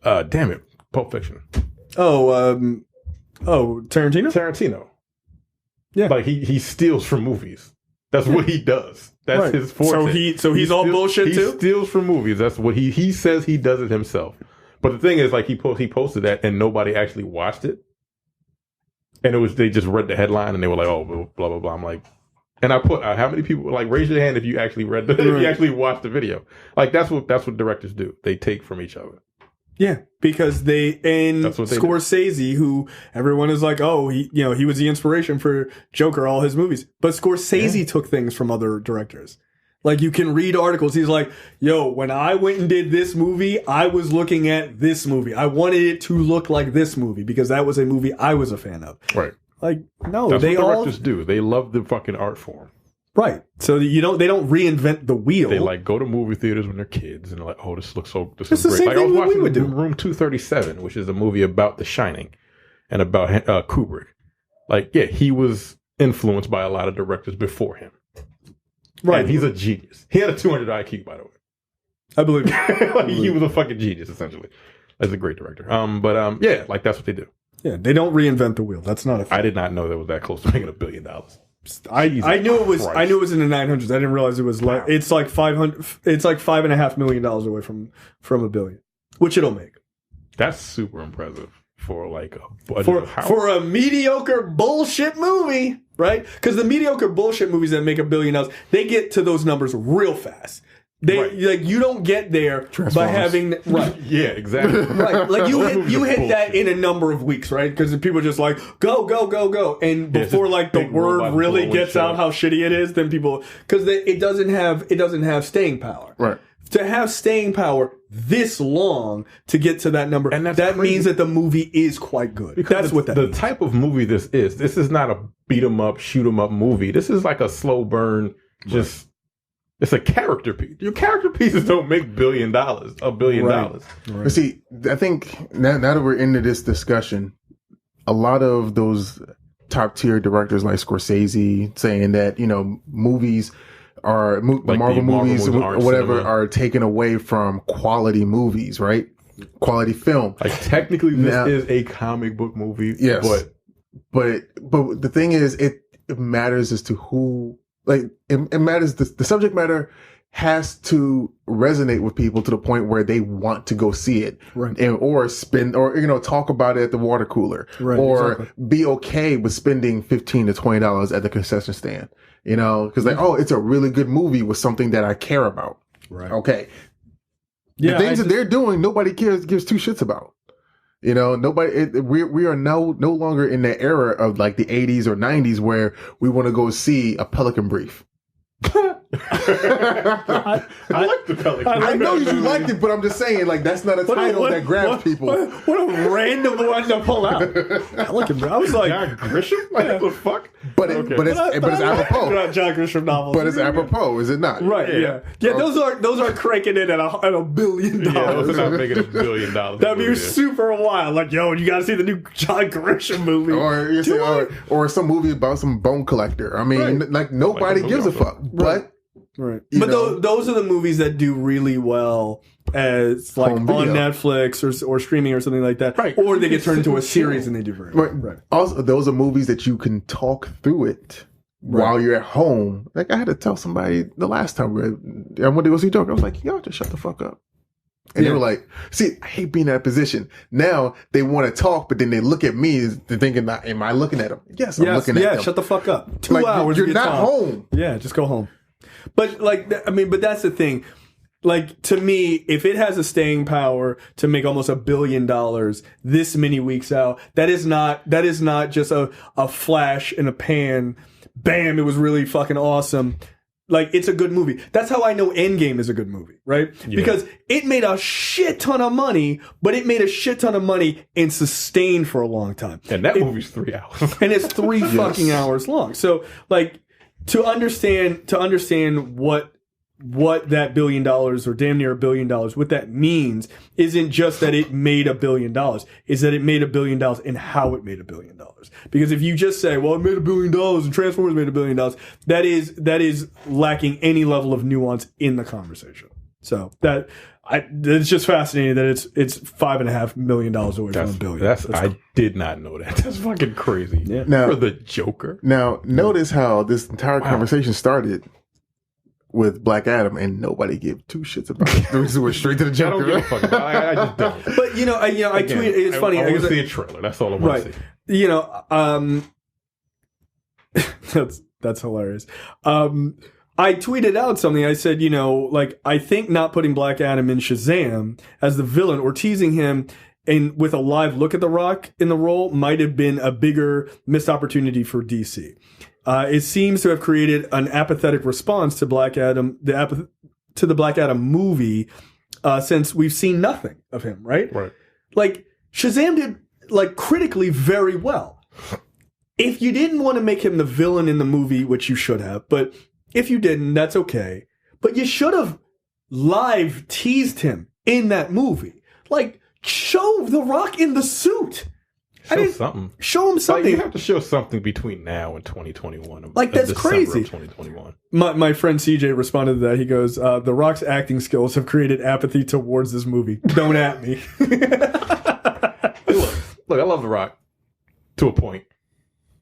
Damn it. Pulp Fiction. Tarantino? Tarantino. Yeah. Like he steals from movies. That's what he does. That's his forte. So he's all bullshit too? He steals from movies. That's what he says he does it himself. But the thing is, like, he posted that and nobody actually watched it. And they just read the headline and they were like, oh, blah, blah, blah. I'm like, and I put, how many people, like, raise your hand if you actually if you actually watched the video. Like, that's what directors do. They take from each other. Yeah, because Scorsese, who everyone is like, oh, he was the inspiration for Joker, all his movies. But Scorsese took things from other directors. Like, you can read articles. He's like, yo, when I went and did this movie, I was looking at this movie. I wanted it to look like this movie because that was a movie I was a fan of. Right. Like, no, That's they what all directors do. They love the fucking art form. right. So they don't reinvent the wheel. They like go to movie theaters when they're kids and they're like, oh, this looks so It's is the great. same Like I was thing we watching would do. Room 237, which is a movie about The Shining and about Kubrick. Like, yeah, he was influenced by a lot of directors before him. Right. And he's a genius. He had a 200 IQ, by the way. I believe it. Like, he was a fucking genius, essentially. He's a great director. Yeah, like that's what they do. Yeah, they don't reinvent the wheel. That's not a thing. I did not know that was that close to making $1 billion. I knew it was. Christ. I knew it was in the 900s. I didn't realize it was like it's like 500. It's like $5.5 million away from $1 billion, which it'll make That's super impressive for like a budget of how for a mediocre bullshit movie, right? Because the mediocre bullshit movies that make $1 billion, they get to those numbers real fast. They Right. like you don't get there by having right. Yeah, exactly. Right, like you hit Bullshit. that in a number of weeks, right? Because people are just like go, and Yeah, it's before just like the big word robot really blowing gets shit out up. how shitty it is, then people because it doesn't have staying power. Right. To have staying power this long to get to that number, And that's that crazy. means that the movie is quite good. Because That's what that the means. type of movie this is. This is not a beat 'em up, shoot 'em up movie. This is like a slow burn. Just it's a character piece. Your character pieces don't make $1 billion. $1 billion. Right. But see, I think now that we're into this discussion, a lot of those top tier directors like Scorsese saying that, movies are, the Like Marvel the Marvel movies movies or aren't whatever cinema. are taken away from quality movies, right? Quality film. Like technically, this Now- is a comic book movie. Yes. But But the thing is, it matters as to who, like, it matters, the subject matter has to resonate with people to the point where they want to go see it, Right. or spend, or talk about it at the water cooler, Right, or exactly. be okay with spending $15 to $20 at the concession stand. Because like, oh, it's a really good movie with something that I care about. Right. Okay, Yeah, the things that they're doing, nobody gives two shits about. Nobody. We are no longer in the era of like the 80s or 90s where we want to go see a Pelican Brief. I like the Pelican. I know you liked it, but I'm just saying, like, that's not a title that grabs people. What a random one to pull out. Pelican Brief. I was like, John Grisham? Like, what the fuck? But Okay. it's apropos. John Grisham novels. But it's apropos, is it not? Right. Yeah. Yeah. Those are cranking it at $1 billion. Yeah, those are not making $1 billion. That'd be super wild. Like, yo, you got to see the new John Grisham movie. Or you say, or some movie about some bone collector. I mean, Right. like nobody Like a gives a movie fuck. But Right. You But know. those are the movies that do really well as like Home on video. Netflix or streaming or something like that. Right. Or they get turned into a It's series chill. and they do very well. Right. Also, those are movies that you can talk through it while you're at home. Like I had to tell somebody the last time I went to go see Joker. I was like, y'all just shut the fuck up. And they were like, see, I hate being in that position. Now they want to talk, but then they look at me thinking, am I looking at them? Yes, I'm looking at them. Shut the fuck up. 2 Like, hours. You're of your not time. home. Yeah, just go home. But like, but that's the thing. Like, to me, if it has a staying power to make almost $1 billion this many weeks out, that is not just a flash in a pan. Bam! It was really fucking awesome. Like, it's a good movie. That's how I know Endgame is a good movie, right? Yeah. Because it made a shit ton of money, but it made a shit ton of money and sustained for a long time. And that movie's 3 hours. And it's 3 fucking hours long. So, like, to understand what that $1 billion or damn near $1 billion, what that means isn't just that it made $1 billion, is that it made $1 billion and how it made $1 billion. Because if you just say, well, it made $1 billion and Transformers made $1 billion, that is lacking any level of nuance in the conversation. So it's just fascinating that it's $5.5 million away from $1 billion. I did not know that. That's fucking crazy. Yeah. Now, For the Joker. Now, notice how this entire conversation started with Black Adam, and nobody gave two shits about it. We went straight to the I Joker. don't give a fuck about it. I just don't. But I Again, tweet. It's funny. I want because to see a trailer. That's all I want to right. see. That's hilarious. I tweeted out something. I said, I think not putting Black Adam in Shazam as the villain or teasing him and with a live look at The Rock in the role might have been a bigger missed opportunity for DC. It seems to have created an apathetic response to Black Adam, to the Black Adam movie, since we've seen nothing of him, right? Right. Like, Shazam did, like, critically very well. If you didn't want to make him the villain in the movie, which you should have, but if you didn't, that's okay. But you should have live teased him in that movie. Like, show The Rock in the suit. Show something. Show him something. Like, you have to show something between now and 2021. Like, that's crazy. 2021. My friend CJ responded to that. He goes, The Rock's acting skills have created apathy towards this movie. Don't at me. Look, I love The Rock to a point.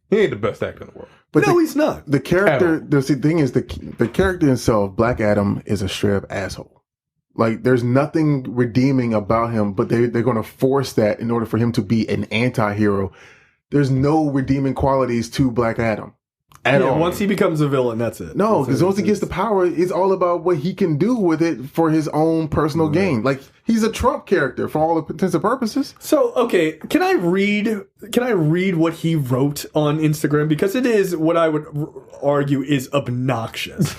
He ain't the best actor in the world. But no, he's not. The character, the thing is, the character himself, Black Adam, is a straight up asshole. Like, there's nothing redeeming about him, but they're going to force that in order for him to be an anti-hero. There's no redeeming qualities to Black Adam at all. Once he becomes a villain, that's it. No, because once he gets the power, it's all about what he can do with it for his own personal gain. Like, he's a Trump character for all intents and purposes. So, okay, can I read what he wrote on Instagram? Because it is what I would argue is obnoxious.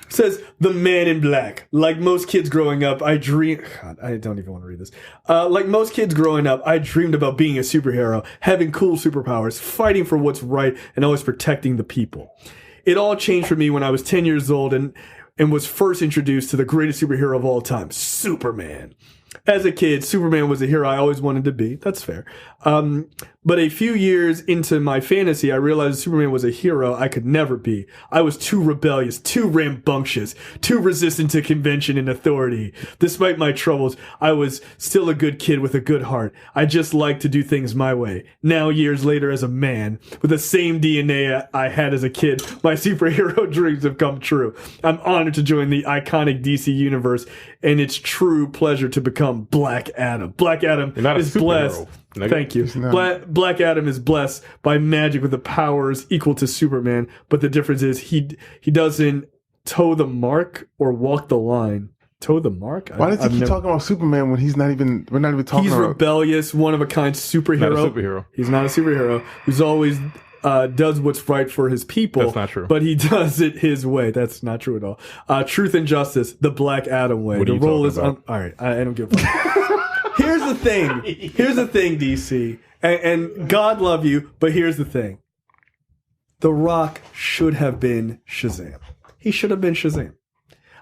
Says, the man in black. Like most kids growing up, I dream... God, I don't even want to read this. Like most kids growing up, I dreamed about being a superhero, having cool superpowers, fighting for what's right, and always protecting the people. It all changed for me when I was 10 years old and was first introduced to the greatest superhero of all time, Superman. As a kid, Superman was a hero I always wanted to be. That's fair. But a few years into my fantasy, I realized Superman was a hero I could never be. I was too rebellious, too rambunctious, too resistant to convention and authority. Despite my troubles, I was still a good kid with a good heart. I just liked to do things my way. Now, years later, as a man, with the same DNA I had as a kid, my superhero dreams have come true. I'm honored to join the iconic DC universe, and it's true pleasure to become Black Adam. Black Adam is blessed. Thank you. Black Adam is blessed by magic with the powers equal to Superman, but the difference is he doesn't toe the mark or walk the line. Toe the mark? Why does he keep talking about Superman when we're not even talking he's about... rebellious, one of a kind superhero. Not a superhero. He's not a superhero. He's always does what's right for his people. That's not true. But he does it his way. That's not true at all. Truth and justice, the Black Adam way. What are the you role is talking about? all right. I don't give a fuck. Here's the thing, DC. And God love you, but here's the thing. The Rock should have been Shazam. He should have been Shazam.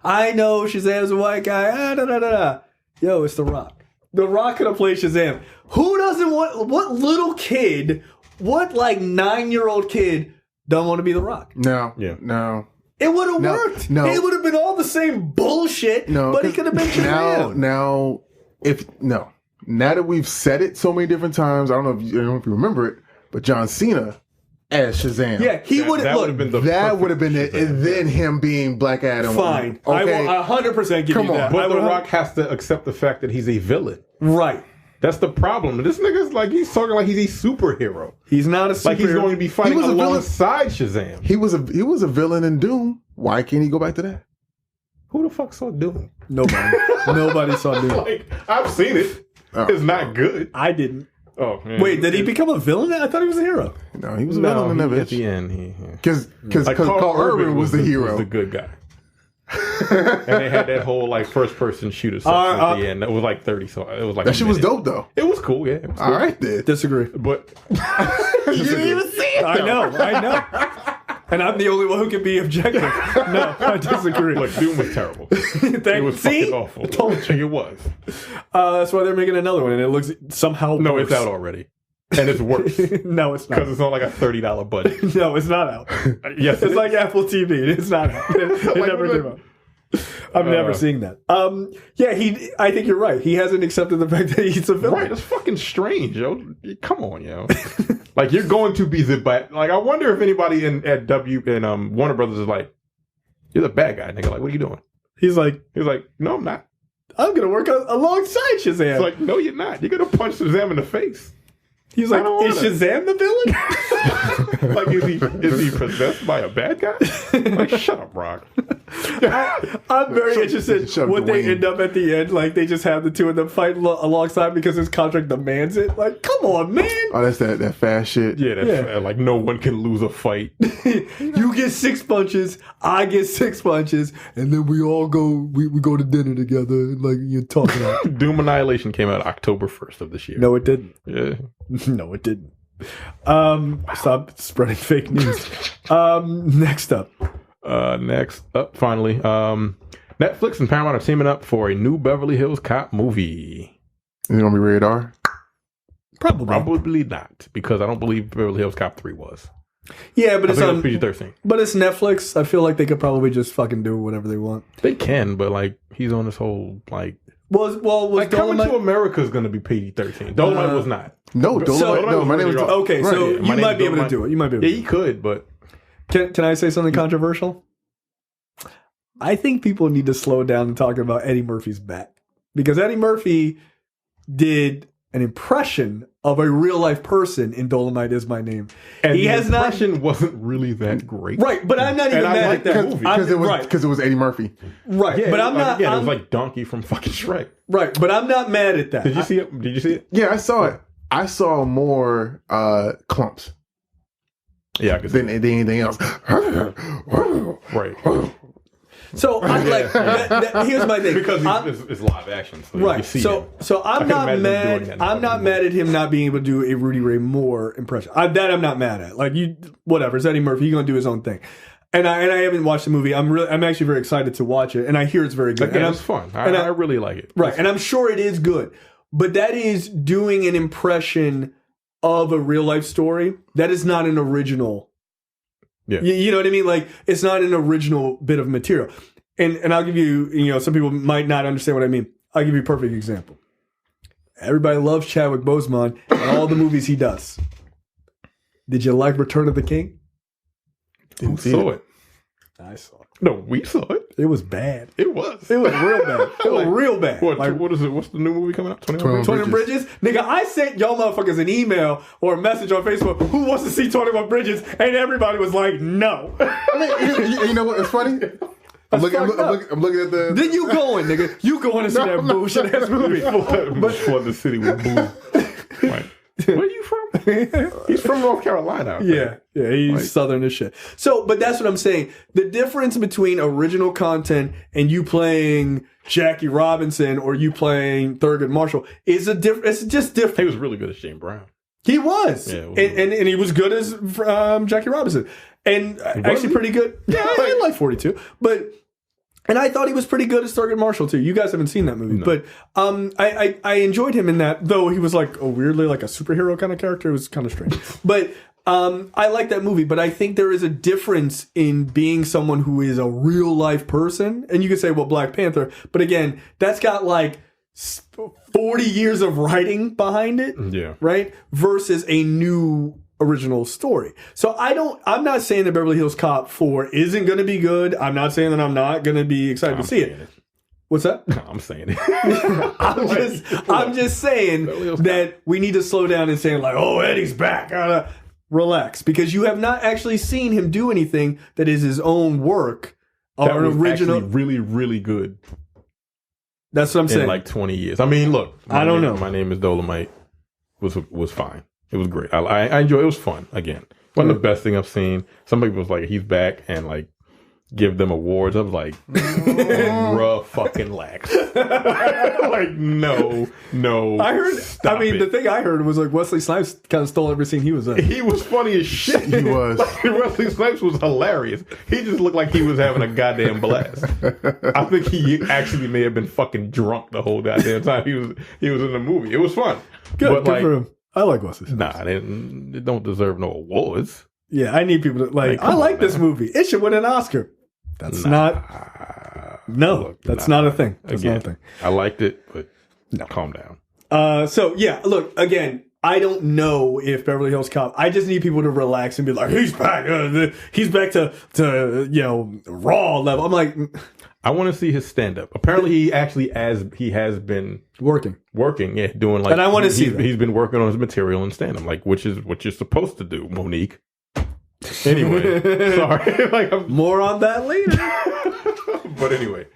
I know Shazam's a white guy. Yo, it's The Rock. The Rock could have played Shazam. Who doesn't want... What little kid... What, like, 9-year-old kid don't want to be The Rock? No. It would have worked. No. It would have been all the same bullshit, but he could have been Shazam. Now that we've said it so many different times, I don't know if you remember it, but John Cena as Shazam. Yeah, he would have... That would have been the... That would have been it, and then him being Black Adam. Fine. Okay. I will 100% give you that. But The Rock has to accept the fact that he's a villain. Right. That's the problem. This nigga's like, he's talking like he's a superhero. He's not a superhero. Like he's going to be fighting alongside Shazam. He was a villain in Doom. Why can't he go back to that? Who the fuck saw Doom? Nobody saw Doom. Like, I've seen it. It's not good. I didn't. Oh, man. Wait, did he become a villain? I thought he was a hero. No, he was a villain in that bitch. At the end, because Carl Urban was the hero. Was the good guy. And they had that whole like first person shooter stuff at the end. That was like 30. So it was like that shit was dope though. It was cool. Yeah. It was cool. All right, then. Disagree. But you didn't even see it. I know. And I'm the only one who can be objective. No, I disagree. Look, Doom was terrible. It was fucking awful. I told you it was. That's why they're making another one, and it looks somehow worse. No, it's out already. And it's worse. No, it's not. Because it's on like a $30 budget. No, it's not out. Yes, it's like Apple TV. It's not out. It never came out. I'm never seeing that. Yeah, I think you're right. He hasn't accepted the fact that he's a villain. Right, it's fucking strange, yo. Come on, yo. Like, you're going to be the bad. Like, I wonder if anybody at Warner Brothers is like, you're the bad guy, nigga. Like, what are you doing? He's like, no, I'm not. I'm gonna work alongside Shazam. It's like, no, you're not. You're gonna punch Shazam in the face. He's like, is Shazam the villain? Like, is he possessed by a bad guy? Like, shut up, Rock. I'm very interested what they end up at the end. Like, they just have the two of them fight alongside because his contract demands it. Like, come on, man. Oh, that's that fast shit. Yeah, like no one can lose a fight. You get 6 punches, I get 6 punches, and then we all go to dinner together. Like, you're talking about. Doom Annihilation came out October 1st of this year. No, it didn't. Yeah. No, it didn't. Stop spreading fake news. Next up, finally, Netflix and Paramount are teaming up for a new Beverly Hills Cop movie. Is it gonna be rated R? Probably not, because I don't believe Beverly Hills Cop 3 was. Yeah, but it's on PG-13. But it's Netflix. I feel like they could probably just fucking do whatever they want. They can, but like he's on this whole like. Was like Coming to America is going to be PG-13. Dolomite was not. No, Dolomite. No, my name is okay. Right. So you might be able to do it. You might be able to. Yeah, he could, but can I say something controversial? I think people need to slow down and talk about Eddie Murphy's back, because Eddie Murphy did an impression of a real life person in Dolomite Is My Name. And the impression wasn't really that great. Right, but I'm not even mad at that movie. Because it was Eddie Murphy. Right, yeah, but I'm not. Yeah, it was like Donkey from fucking Shrek. Right, but I'm not mad at that. Did you see it? Did you see it? Yeah, I saw it. I saw more clumps. Yeah, I could see than anything else. Right. So I'm like, here's my thing, because it's live action, so right? You see so I'm not mad. I'm not mad at him not being able to do a Rudy Ray Moore impression. That I'm not mad at. Like, whatever. It's Eddie Murphy. He's gonna do his own thing. And I haven't watched the movie. I'm actually very excited to watch it, and I hear it's very good. Again, and it's fun. I really like it. Right, and I'm sure it is good. But that is doing an impression of a real life story. That is not an original. Yeah. You know what I mean? Like, it's not an original bit of material. And I'll give you, some people might not understand what I mean. I'll give you a perfect example. Everybody loves Chadwick Boseman and all the movies he does. Did you like Return of the King? Who saw it? I saw it. No, we saw it. It was bad. It was. It was real bad. It was real bad. What is it? What's the new movie coming out? 21 Bridges? Nigga, I sent y'all motherfuckers an email or a message on Facebook. Who wants to see 21 Bridges? And everybody was like, no. I mean, you know what? It's funny. I'm looking at the. Then you going, nigga. You going to see that bullshit ass movie. But for the city with blue. Right. Where are you from? He's from North Carolina. Yeah, he's southern as shit. So, but that's what I'm saying. The difference between original content and you playing Jackie Robinson or you playing Thurgood Marshall is it's just different. He was really good as Shane Brown. He was. Yeah, and he was good as Jackie Robinson. And actually pretty good. Yeah, I like 42. And I thought he was pretty good as Thurgood Marshall too. You guys haven't seen that movie, but I enjoyed him in that. Though he was like weirdly like a superhero kind of character. It was kind of strange, but I like that movie. But I think there is a difference in being someone who is a real life person, and you could say, well, Black Panther, but again, that's got like 40 years of writing behind it, right? Versus a new original story. So I'm not saying that Beverly Hills Cop 4 isn't going to be good. I'm not saying that I'm not going to be excited to see it. What's that? No, I'm saying it. I'm just saying that we need to slow down and saying like, oh, Eddie's back. Relax, because you have not actually seen him do anything that is his own work or an original. Really, really good. That's what I'm saying. In like 20 years. I mean, look. I don't know. My Name is Dolomite was fine. It was great. I enjoyed it. It was fun. Again, one of the best thing I've seen. Some people was like, he's back, and like give them awards. I was like, rough fucking lax. Like, no. I heard. The thing I heard was like Wesley Snipes kind of stole every scene he was in. He was funny as shit. He was. Like, Wesley Snipes was hilarious. He just looked like he was having a goddamn blast. I think he actually may have been fucking drunk the whole goddamn time he was in the movie. It was fun. Good for him. I like Wesley Snipes. Nah, they don't deserve no awards. Yeah, I need people to like. I like this movie. It should win an Oscar. That's not. No, that's not a thing. That's not a thing. I liked it, but calm down. So yeah, look again. I don't know if Beverly Hills Cop. I just need people to relax and be like, he's back. He's back to raw level. I'm like, I want to see his stand up. Apparently, he has been working. Yeah, doing like. And I want to see that. He's been working on his material and stand up, like which is what you're supposed to do, Monique. Anyway, sorry. More on that later. But anyway.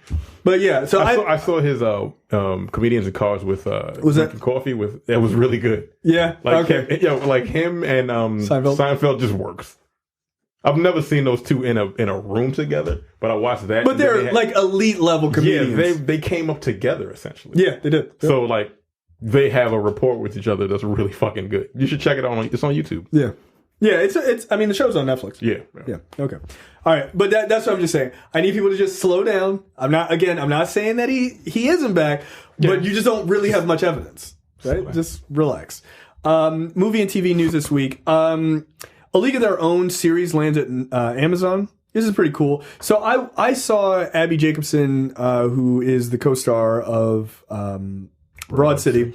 But yeah, so I saw his comedians in cars with drinking coffee with. It was really good. Yeah. Like okay. like him and Seinfeld just works. I've never seen those two in a room together, but I watched that. But they're like elite level comedians. Yeah, they came up together essentially. Yeah, they did. So like they have a rapport with each other that's really fucking good. You should check it out. It's on YouTube. Yeah. Yeah, it's. I mean, the show's on Netflix. Yeah. Okay. All right, but that's what I'm just saying. I need people to just slow down. I'm not saying that he isn't back, but you just don't really have much evidence, right? Just relax. Movie and TV news this week. A League of Their Own series lands at Amazon. This is pretty cool. So I saw Abby Jacobson, who is the co-star of Broad City.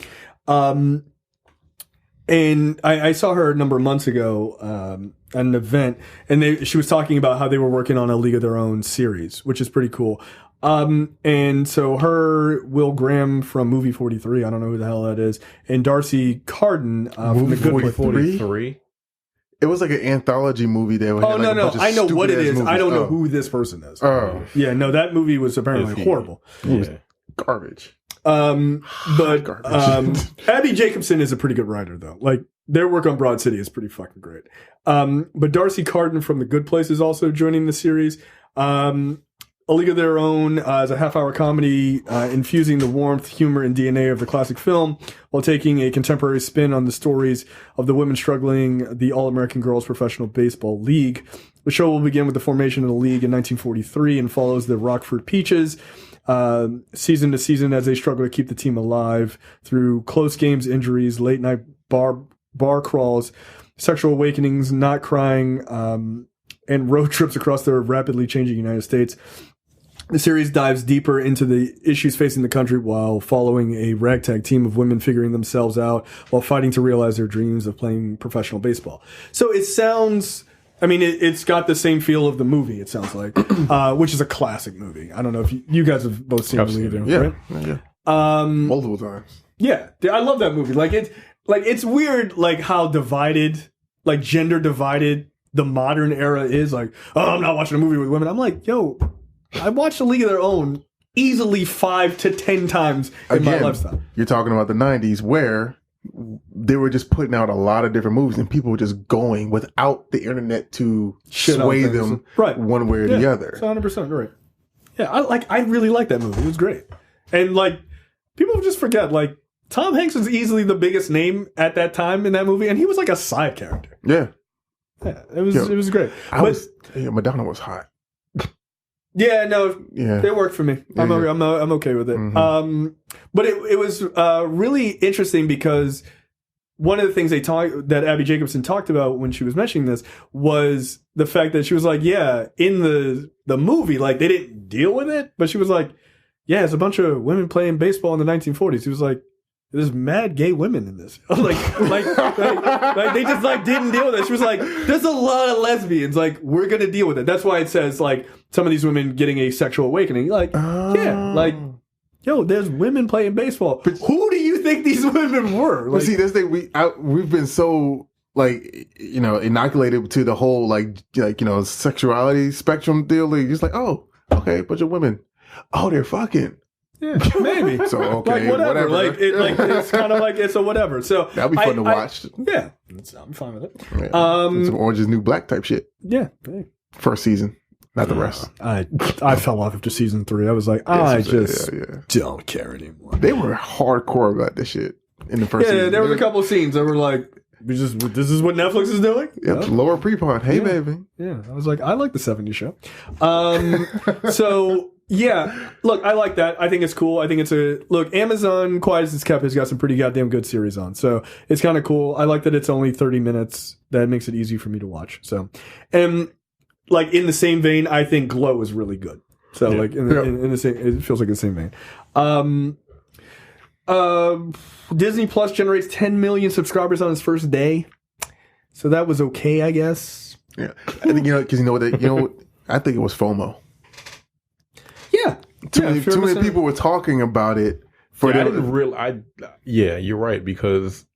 And I saw her a number of months ago at an event, and she was talking about how they were working on a League of Their Own series, which is pretty cool. And so her, Will Graham from Movie 43, I don't know who the hell that is, and Darcy Carden from The Good 43. It was like an anthology movie there. Oh, no. I know what it is. Movies. I don't know who this person is. Oh. Yeah, no, that movie was apparently horrible. It was garbage. But Abby Jacobson is a pretty good writer, though. Like, their work on Broad City is pretty fucking great. But Darcy Carden from The Good Place is also joining the series. A League of Their Own is a half-hour comedy infusing the warmth, humor, and DNA of the classic film while taking a contemporary spin on the stories of the women struggling the All-American Girls Professional Baseball League. The show will begin with the formation of the league in 1943 and follows the Rockford Peaches season to season as they struggle to keep the team alive through close games, injuries, late-night bar crawls, sexual awakenings, not crying, and road trips across the rapidly changing United States. The series dives deeper into the issues facing the country while following a ragtag team of women figuring themselves out while fighting to realize their dreams of playing professional baseball. So it sounds, I mean, it's got the same feel of the movie, it sounds like, which is a classic movie. I don't know if you guys have both seen it either, right? Yeah. Multiple times. Yeah. I love that movie. It's weird, like, how divided, like, gender divided the modern era is. Like, oh, I'm not watching a movie with women. I'm like, yo, I watched A League of Their Own easily 5 to 10 times in my lifetime. You're talking about the 90s where they were just putting out a lot of different movies and people were just going without the internet to sway them one way or the other. It's 100% right. Yeah, I really like that movie. It was great. And like, people just forget, like, Tom Hanks was easily the biggest name at that time in that movie, and he was like a side character. Yeah. Yeah, it was great. Madonna was hot. Yeah, no, it worked for me. I'm okay with it. Mm-hmm. But it was really interesting because one of the things that Abby Jacobson talked about when she was mentioning this was the fact that she was like, yeah, in the movie, like, they didn't deal with it, but she was like, yeah, it's a bunch of women playing baseball in the 1940s. She was like, there's mad gay women in this. like they just like didn't deal with it. She was like, there's a lot of lesbians. Like, we're gonna deal with it. That's why it says like some of these women getting a sexual awakening. Like, yeah, like, yo, there's women playing baseball. But who do you think these women were? Like, but see, this thing we've been so like, you know, inoculated to the whole like sexuality spectrum deal. Like, just like, oh, okay, bunch of women. Oh, they're fucking. Yeah, maybe. So okay, like whatever. Like it's kind of like it's a whatever. So that'll be fun to watch. Yeah, I'm fine with it. Yeah. Some Orange Is New Black type shit. Yeah, hey. First season, not the rest. I fell off after season 3. I was like, I just don't care anymore. They were hardcore about this shit in the first season. Yeah, there was a couple of scenes that were like, this is what Netflix is doing? Yep, lower pre-pod. Hey, baby. Yeah, I was like, I like the 70s show. So, yeah, look, I like that. I think it's cool. I think look, Amazon, Quiet as It's Kept, has got some pretty goddamn good series on. So, it's kind of cool. I like that it's only 30 minutes. That makes it easy for me to watch. So, and like in the same vein, I think Glow is really good. So, like in the same, it feels like the same vein. Disney Plus generates 10 million subscribers on its first day. So that was okay, I guess. Yeah. I think, because I think it was FOMO. Yeah. Too many people were talking about it. Yeah, you're right, because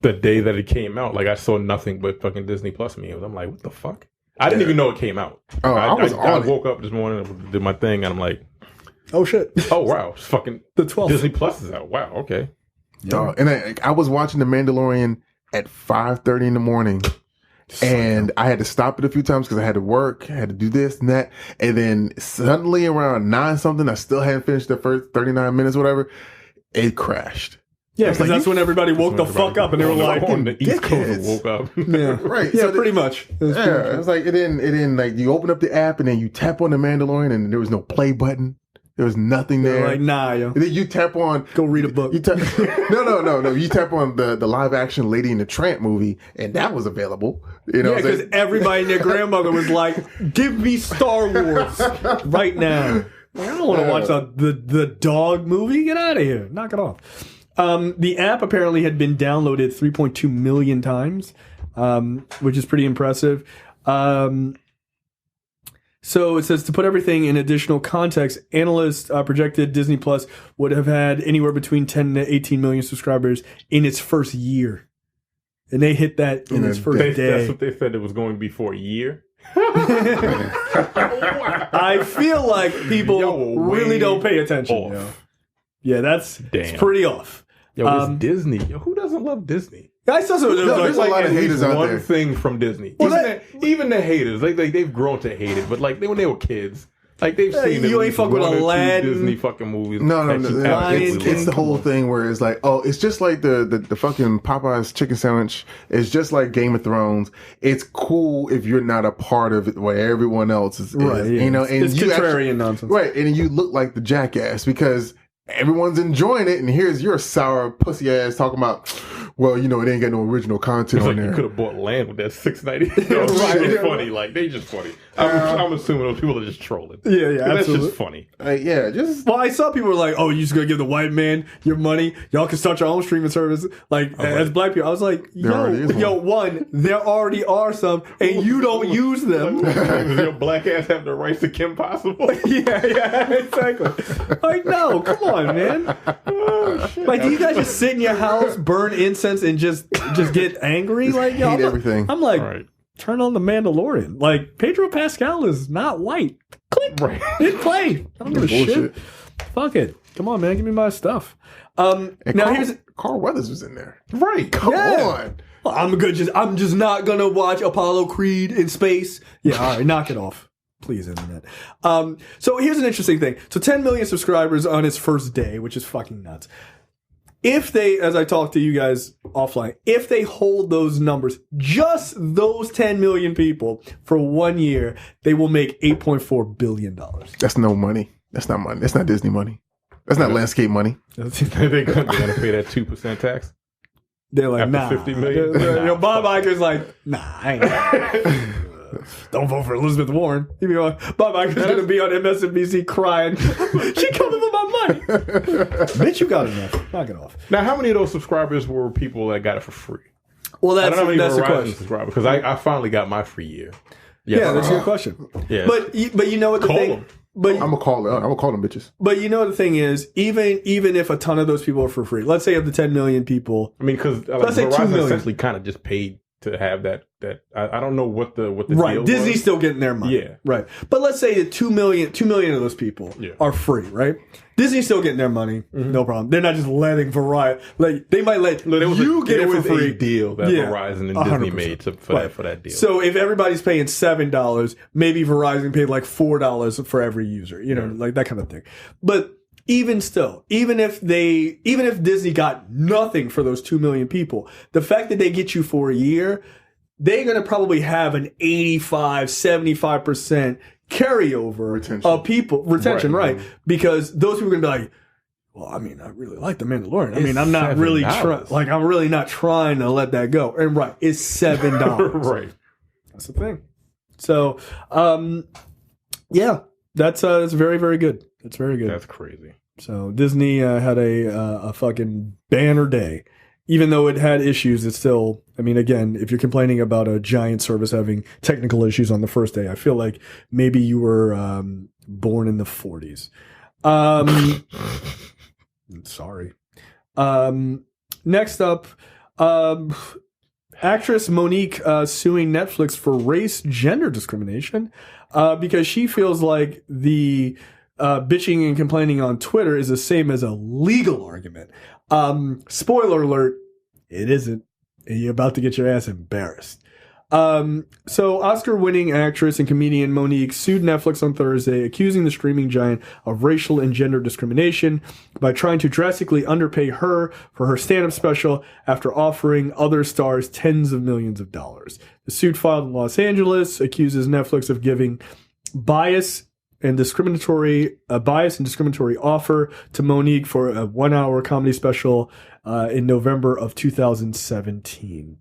the day that it came out, like, I saw nothing but fucking Disney Plus memes. I'm like, what the fuck? I didn't even know it came out. Oh, I woke up this morning, did my thing, and I'm like, oh shit! Oh wow, it's fucking the 12th. Disney Plus is out. Wow, okay. Yeah. And I was watching The Mandalorian at 5:30 in the morning. And I had to stop it a few times because I had to work, I had to do this and that. And then suddenly around 9 something, I still hadn't finished the first 39 minutes, whatever. It crashed. Yeah, because that's when everybody woke the fuck up and they were like, on the East Coast woke up. Yeah, right. Yeah, So pretty much. It was like, it didn't like, you open up the app and then you tap on The Mandalorian and there was no play button. There was nothing there. Like, nah, yo. And then you tap on... Go read a book. You no. You tap on the live action Lady and the Tramp movie, and that was available. You know, yeah, because everybody and their grandmother was like, give me Star Wars right now. Like, I don't want to watch the dog movie. Get out of here. Knock it off. The app apparently had been downloaded 3.2 million times, which is pretty impressive. So it says, to put everything in additional context, analysts projected Disney Plus would have had anywhere between 10 to 18 million subscribers in its first year. And they hit that in its first day. That's what they said it was going to be for a year. I feel like people really don't pay attention. Yo. Yeah, that's it's pretty off. Yo, it's Disney. Yo, who doesn't love Disney? I saw some. There's a lot of haters out there. One thing from Disney. Well, even the haters, they've grown to hate it. But like when they were kids, like they've seen you ain't fuck with Aladdin, Disney fucking movies. No. It's the whole thing where it's like, oh, it's just like the fucking Popeyes chicken sandwich. It's just like Game of Thrones. It's cool if you're not a part of it where everyone else is. Right. Yeah. You know, and it's contrarian nonsense. Right, and you look like the jackass because everyone's enjoying it, and here's your sour pussy ass talking about, well, you know, it ain't got no original content on there. You could have bought land with that $6.90. It's funny. Like, they just funny. I'm assuming those people are just trolling. Yeah, absolutely. That's just funny. Well, I saw people were like, oh, you're just going to give the white man your money? Y'all can start your own streaming service. Like, as black people. I was like, one, there already are some, and you don't use them. Does your black ass have the rights to Kim Possible? yeah, exactly. Like, no, come on, man. Oh, shit. Like, do you guys just sit in your house, burn incense, and just get angry? Like, yo, hate everything. I'm like, turn on the Mandalorian. Like, Pedro Pascal is not white. Click. Right. Hit play. I don't give a shit. Fuck it. Come on, man. Give me my stuff. Carl Weathers was in there. Right. Come on. Well, I'm just not gonna watch Apollo Creed in space. Yeah, all right, knock it off. Please, internet. So here's an interesting thing. So 10 million subscribers on its first day, which is fucking nuts. If they, as I talked to you guys offline, if they hold those numbers, just those 10 million people for 1 year, they will make $8.4 billion. That's no money. That's not money. That's not Disney money. That's not landscape money. They're going to pay that 2% tax? They're like, after nah. 50 million? Bob Iger's like, nah, I ain't don't vote for Elizabeth Warren. Bob Iger's going to be on MSNBC crying. She coming for my money. Bitch, you got enough. Knock it off. Now, how many of those subscribers were people that got it for free? Well, that's the question. Because I finally got my free year. Yeah, that's a good question. Yeah. But you know what the thing... But I'm gonna call them bitches. But you know the thing is, even if a ton of those people are for free, let's say of the 10 million people, I mean, because let's say 2 million essentially kind of just paid to have that. I don't know what the right. Deal Disney's was. still getting their money, yeah, right. But let's say that 2 million of those people are free, right? Disney's still getting their money, no problem. They're not just letting Verizon. Like they might let you get it for free. A deal that Verizon and 100%. Disney made for that deal. So if everybody's paying $7, maybe Verizon paid like $4 for every user, like that kind of thing. But even still, even if Disney got nothing for those 2 million people, the fact that they get you for a year, they're going to probably have an 75% carryover of people retention, right? Because those people are going to be like, well, I mean, I really like the Mandalorian. I mean, I'm not really I'm really not trying to let that go. And it's $7. Right. That's the thing. So, that's very, very good. It's very good. That's crazy. So Disney had a fucking banner day. Even though it had issues, it's still, I mean, again, if you're complaining about a giant service having technical issues on the first day, I feel like maybe you were born in the 40s. Sorry. Next up, Actress Monique suing Netflix for race gender discrimination because she feels like the bitching and complaining on Twitter is the same as a legal argument. Spoiler alert, it isn't. And you're about to get your ass embarrassed. So Oscar-winning actress and comedian Monique sued Netflix on Thursday, accusing the streaming giant of racial and gender discrimination by trying to drastically underpay her for her stand-up special after offering other stars tens of millions of dollars. The suit filed in Los Angeles accuses Netflix of giving bias and discriminatory offer to Monique for a 1-hour comedy special in November of 2017.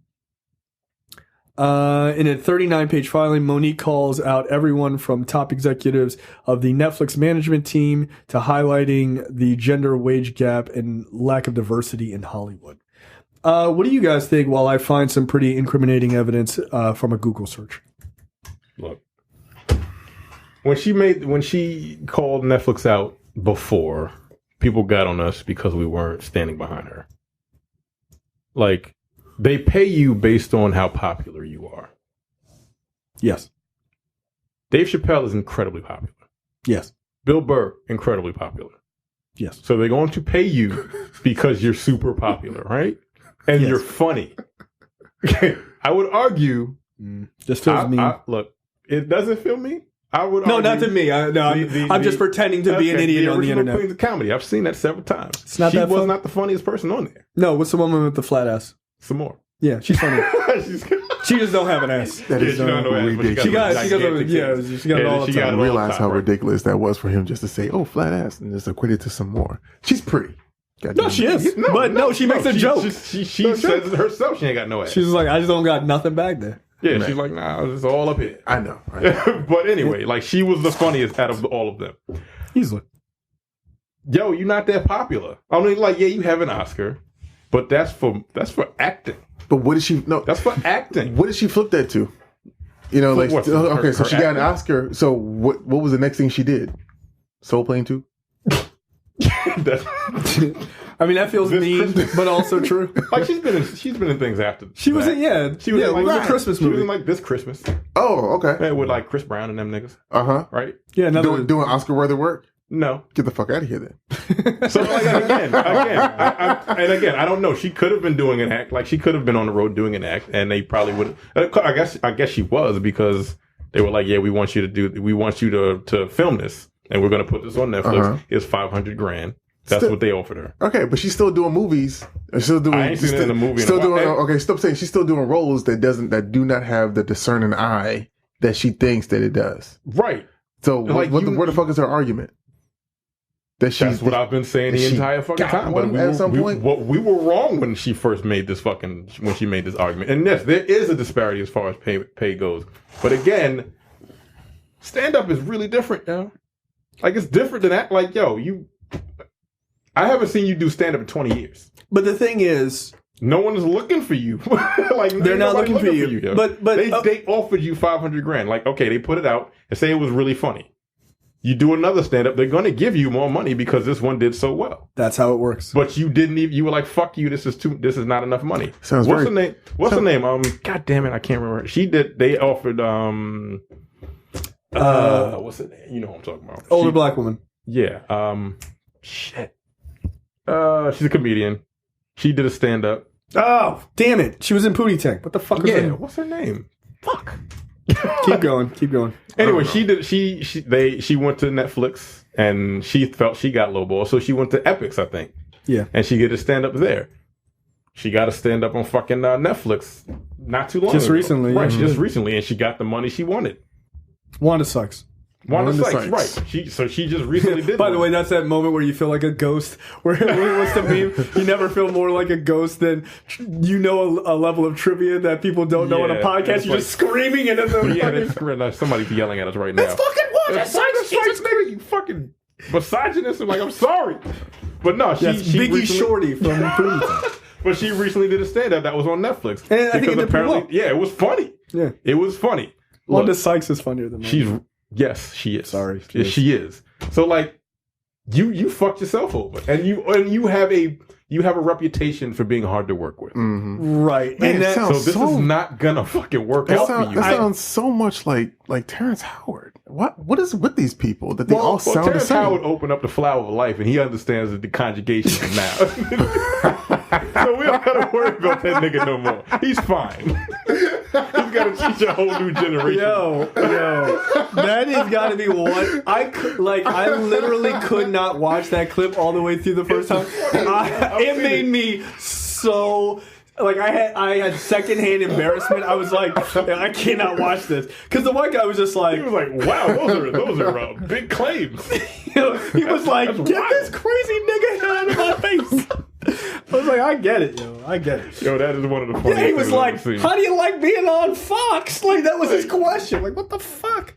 In a 39-page filing, Monique calls out everyone from top executives of the Netflix management team to highlighting the gender wage gap and lack of diversity in Hollywood. What do you guys think while I find some pretty incriminating evidence from a Google search? Look, when she called Netflix out before, people got on us because we weren't standing behind her. Like, they pay you based on how popular you are. Yes. Dave Chappelle is incredibly popular. Yes. Bill Burr, incredibly popular. Yes. So they're going to pay you because you're super popular, right? And Yes. you're funny. I would argue. This feels mean. Look, it doesn't feel me. I would No, argue not to me. I'm just pretending to be an idiot on the internet. Queens of Comedy. I've seen that several times. It's not she that was fun. not the funniest person on there. No, what's the woman with the flat ass? Some more. Yeah, she's funny. She just don't have an ass. That is she don't know ass, but ridiculous. She got it all the she got time. it all the Realize how time. ridiculous that was for him just to say, "Oh, flat ass," and just equate it to some more. She's pretty. No, she is. She makes a joke. She says it herself. She ain't got no ass. She's like, I just don't got nothing back there. Yeah, Right. she's like, nah, it's all up here. I know. But anyway, like, she was the funniest out of all of them. Easily. Yo, you're not that popular. I mean, like, yeah, you have an Oscar, but that's for acting. But what did she? No, That's for acting. what did she flip that to? You know, like What, okay, so her she got an acting? Oscar. So what was the next thing she did? Soul Plane 2? I mean, that feels This mean, Christmas. but also true. Like, she's been in things after. She was that. in, yeah. She was yeah, in, like, it was a right. Christmas She was movie. in, like, This Christmas. Oh, okay. Yeah, with, like, Chris Brown and them niggas. Right? Yeah, another Doing Oscar worthy work. No. Get the fuck out of here then. So, like, again, I don't know. She could have been doing an act. Like, she could have been on the road doing an act, and they probably would. I guess she was, because they were like, yeah, we want you to film this, and we're going to put this on Netflix. It's $500,000. That's what they offered her. Okay, but she's still doing movies. She's still doing. I ain't seen it in the movie. Still doing. Okay, stop saying she's still doing roles that do not have the discerning eye that she thinks that it does. Right. So Like, where the fuck is her argument? That That's what I've been saying the she entire fucking got time. But one at some point? we were wrong when she first made this when she made this argument. And yes, there is a disparity as far as pay goes. But again, stand up is really different, yo. Like, it's different than that. Like, yo, I haven't seen you do stand up in 20 years. But the thing is, no one is looking for you. Like, they're not looking for you. yo. But they offered you $500,000. Like, okay, they put it out and say it was really funny. You do another stand up, they're going to give you more money because this one did so well. that's how it works. But you didn't even. You were like, "Fuck you! This is not enough money." Sounds What's very- the name? What's the name? God damn it! I can't remember. She did. They offered. What's the name? You know what I'm talking about? Older black woman. Yeah. Shit. She's a comedian. She did a stand up. Oh, damn it. She was in Pootie Tang. What the fuck is Yeah. her? What's her name? Fuck. Keep going. Keep going. Anyway, she did. She went to Netflix and she felt she got lowball, so she went to Epix, I think. Yeah. And she did a stand up there. She got a stand up on fucking Netflix not too long Just ago. recently, Right, yeah. just recently, and she got the money she wanted. Wanda sucks. Wanda Wanda Sykes, Sykes. right. She just recently did By the one. way, that's that moment where you feel like a ghost. Where what's the meme? You never feel more like a ghost than you know a level of trivia that people don't know on a Yeah, podcast. it's You're like- just screaming into the Yeah, that's great. Somebody's yelling at us right now. It's fucking Wanda It's Wanda Sykes. Sykes, nigga, you fucking misogynist. I'm like, I'm sorry. But no, That's she Biggie recently, Shorty from Pootie Tang. But she recently did a stand-up that was on Netflix. And I think it Because did pretty well. yeah, it was funny. Yeah. It was funny. Wanda Look, Sykes is funnier than Yes, she is. Sorry. Yes, she is. So, like, you fucked yourself over, and you have a reputation for being hard to work with. Mm-hmm. Right. Man, And So this is not gonna fucking work out for you. That sounds so much like Terrence Howard. What is with these people that they all sound the Terrence same? Howard opened up the flower of life, and he understands the conjugation of now. So we don't gotta worry about that nigga no more. He's fine. He's gotta teach a whole new generation. Yo, that has got to be one. I literally could not watch that clip all the way through the first time. It made me so. Like I had secondhand embarrassment. I was like, I cannot watch this because the white guy was just like, He was like, "Wow, those are big claims." he was like, That's "Get wild. this crazy nigga out of my face." I was like, I get it, yo. I get it. Yo, that is one of the funniest. Yeah, he was things like, I've ever seen. "How do you like being on Fox?" Like that was his question. Like, what the fuck?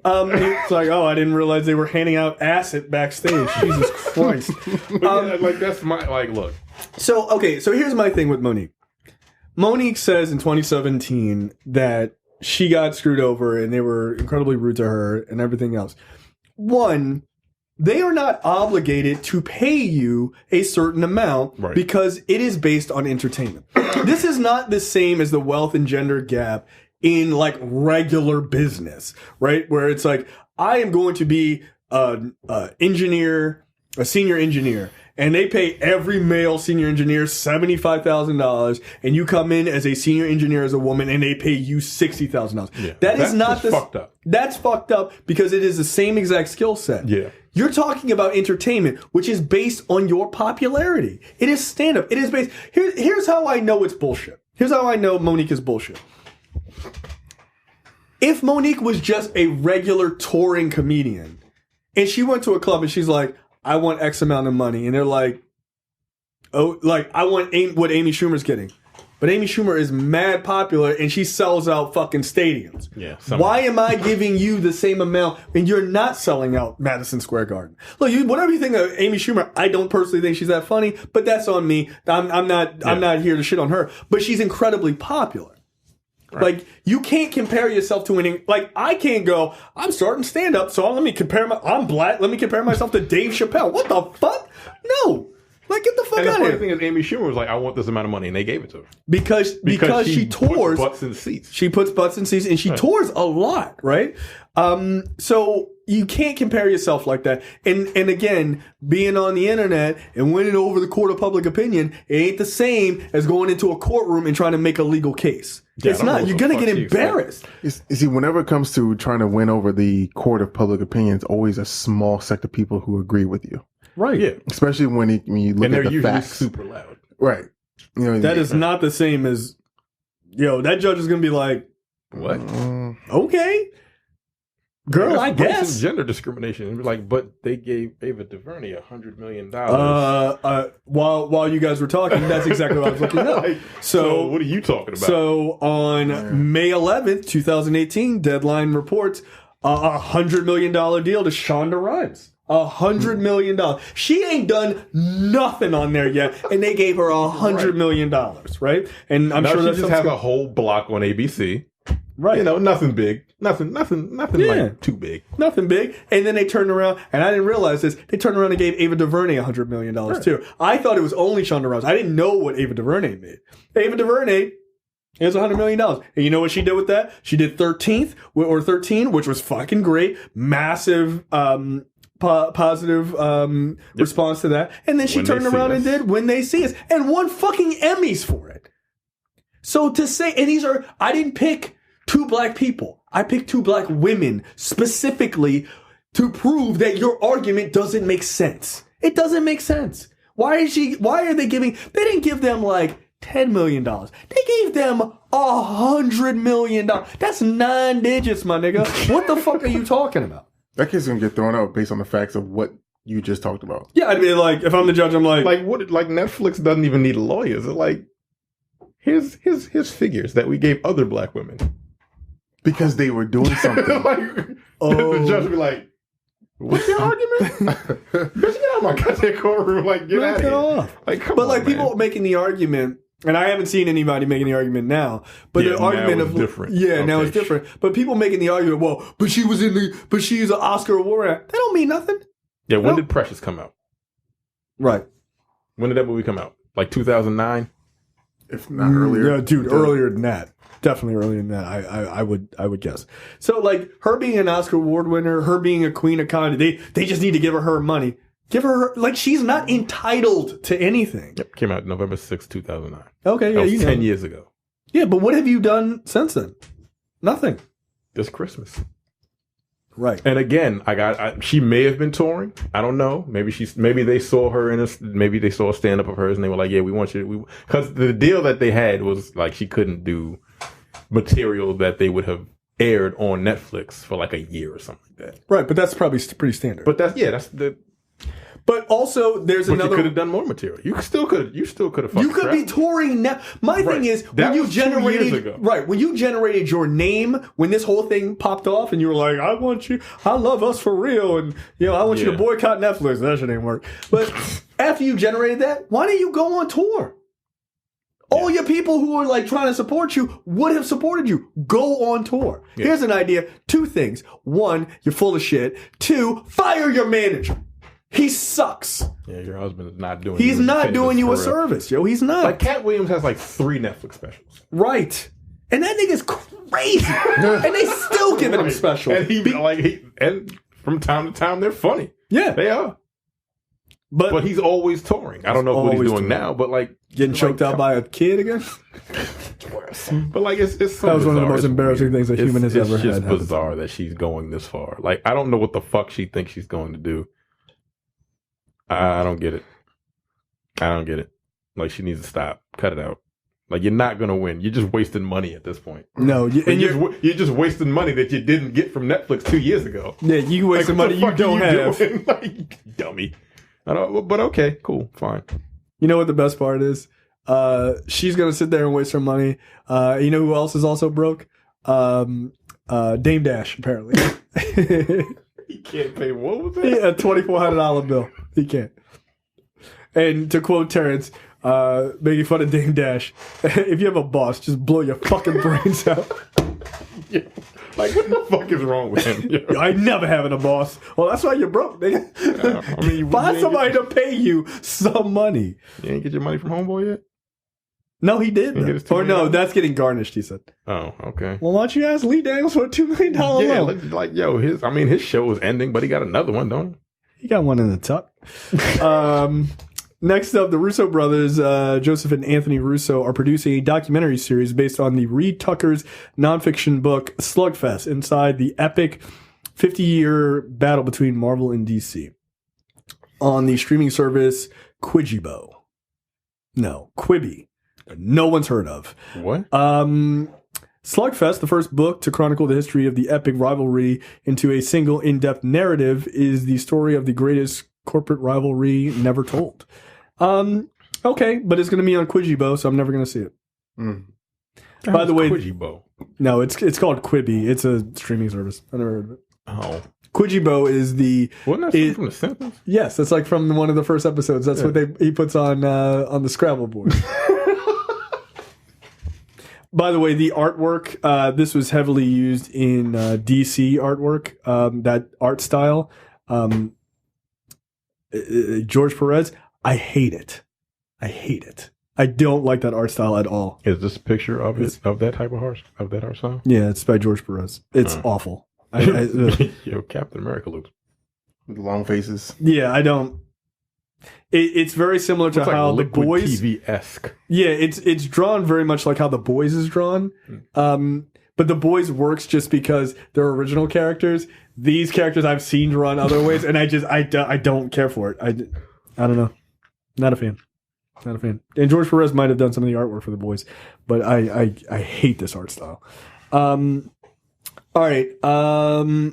It's like, oh, I didn't realize they were handing out acid backstage. Jesus Christ. But yeah, like that's my look. So here's my thing with Monique. Monique says in 2017 that she got screwed over and they were incredibly rude to her and everything else. One, they are not obligated to pay you a certain amount because it is based on entertainment. This is not the same as the wealth and gender gap in like regular business, right? Where it's like, I am going to be a senior engineer, and they pay every male senior engineer $75,000, and you come in as a senior engineer as a woman, and they pay you $60,000. Yeah. That's fucked up. That's fucked up because it is the same exact skill set. Yeah. You're talking about entertainment, which is based on your popularity. It is stand-up. It is based... Here's how I know it's bullshit. Here's how I know Monique is bullshit. If Monique was just a regular touring comedian, and she went to a club and she's like, I want X amount of money. And they're like, oh, like, I want what Amy Schumer's getting. But Amy Schumer is mad popular and she sells out fucking stadiums. Yeah. Why am I giving you the same amount and you're not selling out Madison Square Garden? Look, whatever you think of Amy Schumer, I don't personally think she's that funny, but that's on me. I'm not here to shit on her. But she's incredibly popular. Right. Like, you can't compare yourself to any... Like, I can't go, I'm starting stand-up, so let me compare I'm black, let me compare myself to Dave Chappelle. What the fuck? No. Like, get the fuck out of here. The thing is, Amy Schumer was like, I want this amount of money, and they gave it to her. Because she tours... Puts butts in seats. She puts butts in seats, and she tours a lot, right? So you can't compare yourself like that. And again, being on the internet and winning over the court of public opinion, it ain't the same as going into a courtroom and trying to make a legal case. Yeah, it's not. You're going to get embarrassed. You see, whenever it comes to trying to win over the court of public opinion, it's always a small sect of people who agree with you. Right. Yeah. Especially when you look at the facts. Super loud. Right. You know, that is not the same as, that judge is going to be like, what? Okay. Girl, I guess. Gender discrimination. Like, but they gave Ava DuVernay $100 million. While you guys were talking, that's exactly what I was looking up. So what are you talking about? So on May 11th, 2018, Deadline reports a $100 million deal to Shonda Rhimes. $100 million. She ain't done nothing on there yet, and they gave her $100 million, right? And I'm sure she just has a whole block on ABC. Right. Nothing big. Nothing like too big. Nothing big. And then they turned around, and I didn't realize this, they turned around and gave Ava DuVernay $100 million too. I thought it was only Shonda Rhimes. I didn't know what Ava DuVernay made. Ava DuVernay is $100 million. And you know what she did with that? She did 13, which was fucking great. Massive positive response to that. And then she turned around and did When They See Us and won fucking Emmys for it. So to say, and I didn't pick two black people. I picked two black women specifically to prove that your argument doesn't make sense. It doesn't make sense. Why are they giving, they didn't give them like $10 million. They gave them $100 million. That's 9 digits, my nigga. What the fuck are you talking about? That kid's gonna get thrown out based on the facts of what you just talked about. Yeah, I mean, like, if I'm the judge, I'm like... Like Netflix doesn't even need lawyers. It's like, here's figures that we gave other black women. Because they were doing something. The judge would be like, what's your argument? Bitch, get out of my goddamn courtroom. Like, get out of here. Off. Like, come but on, like, man. people making the argument, and I haven't seen anybody making the argument now, but the argument of different. Yeah, now it's different. But people making the argument, well, but she's an Oscar award. That don't mean nothing. Yeah, when did Precious come out? Right. When did that movie come out? Like 2009? If not earlier. Yeah, dude, earlier than that. Definitely earlier than that. I would guess. So like her being an Oscar award winner, her being a queen of comedy, they just need to give her money. Give her like she's not entitled to anything. Yep, came out November 6, 2009. Okay, that yeah, was 10 years ago. Yeah, but what have you done since then? Nothing. This Christmas. Right. And again, she may have been touring. I don't know. Maybe they saw her maybe they saw a stand up of hers and they were like, yeah, we want you because the deal that they had was like she couldn't do material that they would have aired on Netflix for like a year or something like that. Right, but that's probably pretty standard. But that's the. But also, there's another. You could have done more material. You still could have. You could be touring now. My thing is, when you generated, when you generated your name, when this whole thing popped off, and you were like, "I want you, I love us for real," and I want you to boycott Netflix. That shit ain't work. But after you generated that, why didn't you go on tour? All your people who were like trying to support you would have supported you. Go on tour. Yeah. Here's an idea. 2 things. 1, you're full of shit. 2, fire your manager. He sucks. Yeah, your husband is not doing. He's not doing you a service, yo. He's not. Like Cat Williams has like 3 Netflix specials. Right, and that nigga's crazy, and they still giving him specials. And and from time to time they're funny. Yeah, they are. But he's always touring. I don't know what he's doing now, but like getting choked out by a kid again. But like it's so that was one of the most embarrassing things a human has ever had. It's just bizarre that she's going this far. Like I don't know what the fuck she thinks she's going to do. I don't get it. Like she needs to stop. Cut it out. Like you're not gonna win. You're just wasting money at this point. No, you're just wasting money that you didn't get from Netflix 2 years ago. Yeah, you wasting money you don't have. Like, dummy. But okay, cool, fine. You know what the best part is? She's gonna sit there and waste her money. You know who else is also broke? Dame Dash, apparently. He can't pay. What was that? Yeah, a $2,400 bill. He can't. And to quote Terrence, making fun of Dame Dash, if you have a boss, just blow your fucking brains out. Yeah. Like, what the fuck is wrong with him? I never having a boss. Well, that's why you're broke, nigga. Find somebody to pay you some money. You ain't get your money from Homeboy yet? No, he did. Or no, that's getting garnished, he said. Oh, okay. Well, why don't you ask Lee Daniels for a $2 million loan? Like, yo, his show is ending, but he got another one, don't he? He got one in the tuck. Next up, the Russo brothers, Joseph and Anthony Russo, are producing a documentary series based on the Reed Tucker's nonfiction book, Slugfest, inside the epic 50-year battle between Marvel and DC on the streaming service Quibibo. No, Quibi. No one's heard of. What? Slugfest, the first book to chronicle the history of the epic rivalry into a single in-depth narrative, is the story of the greatest corporate rivalry never told. Okay, but it's going to be on Quibibo, so I'm never going to see it. By the way, Quibibo. No, it's called Quibi. It's a streaming service. I never heard of it. Oh. Quibibo is the. Wasn't that from The Simpsons? Yes, that's like from one of the first episodes. That's what he puts on the Scrabble board. By the way, the artwork, this was heavily used in DC artwork, that art style. George Perez, I hate it. I don't like that art style at all. Is this a picture of that type of art style? Yeah, it's by George Perez. It's awful. Yo, Captain America looks long faces. Yeah, I don't. It's very similar to how like the Boys TV-esque. Yeah, it's drawn very much like how the Boys is drawn. But the Boys works just because they're original characters. These characters I've seen drawn other ways, and I don't care for it. I don't know. Not a fan. And George Perez might have done some of the artwork for the Boys, but I hate this art style. All right.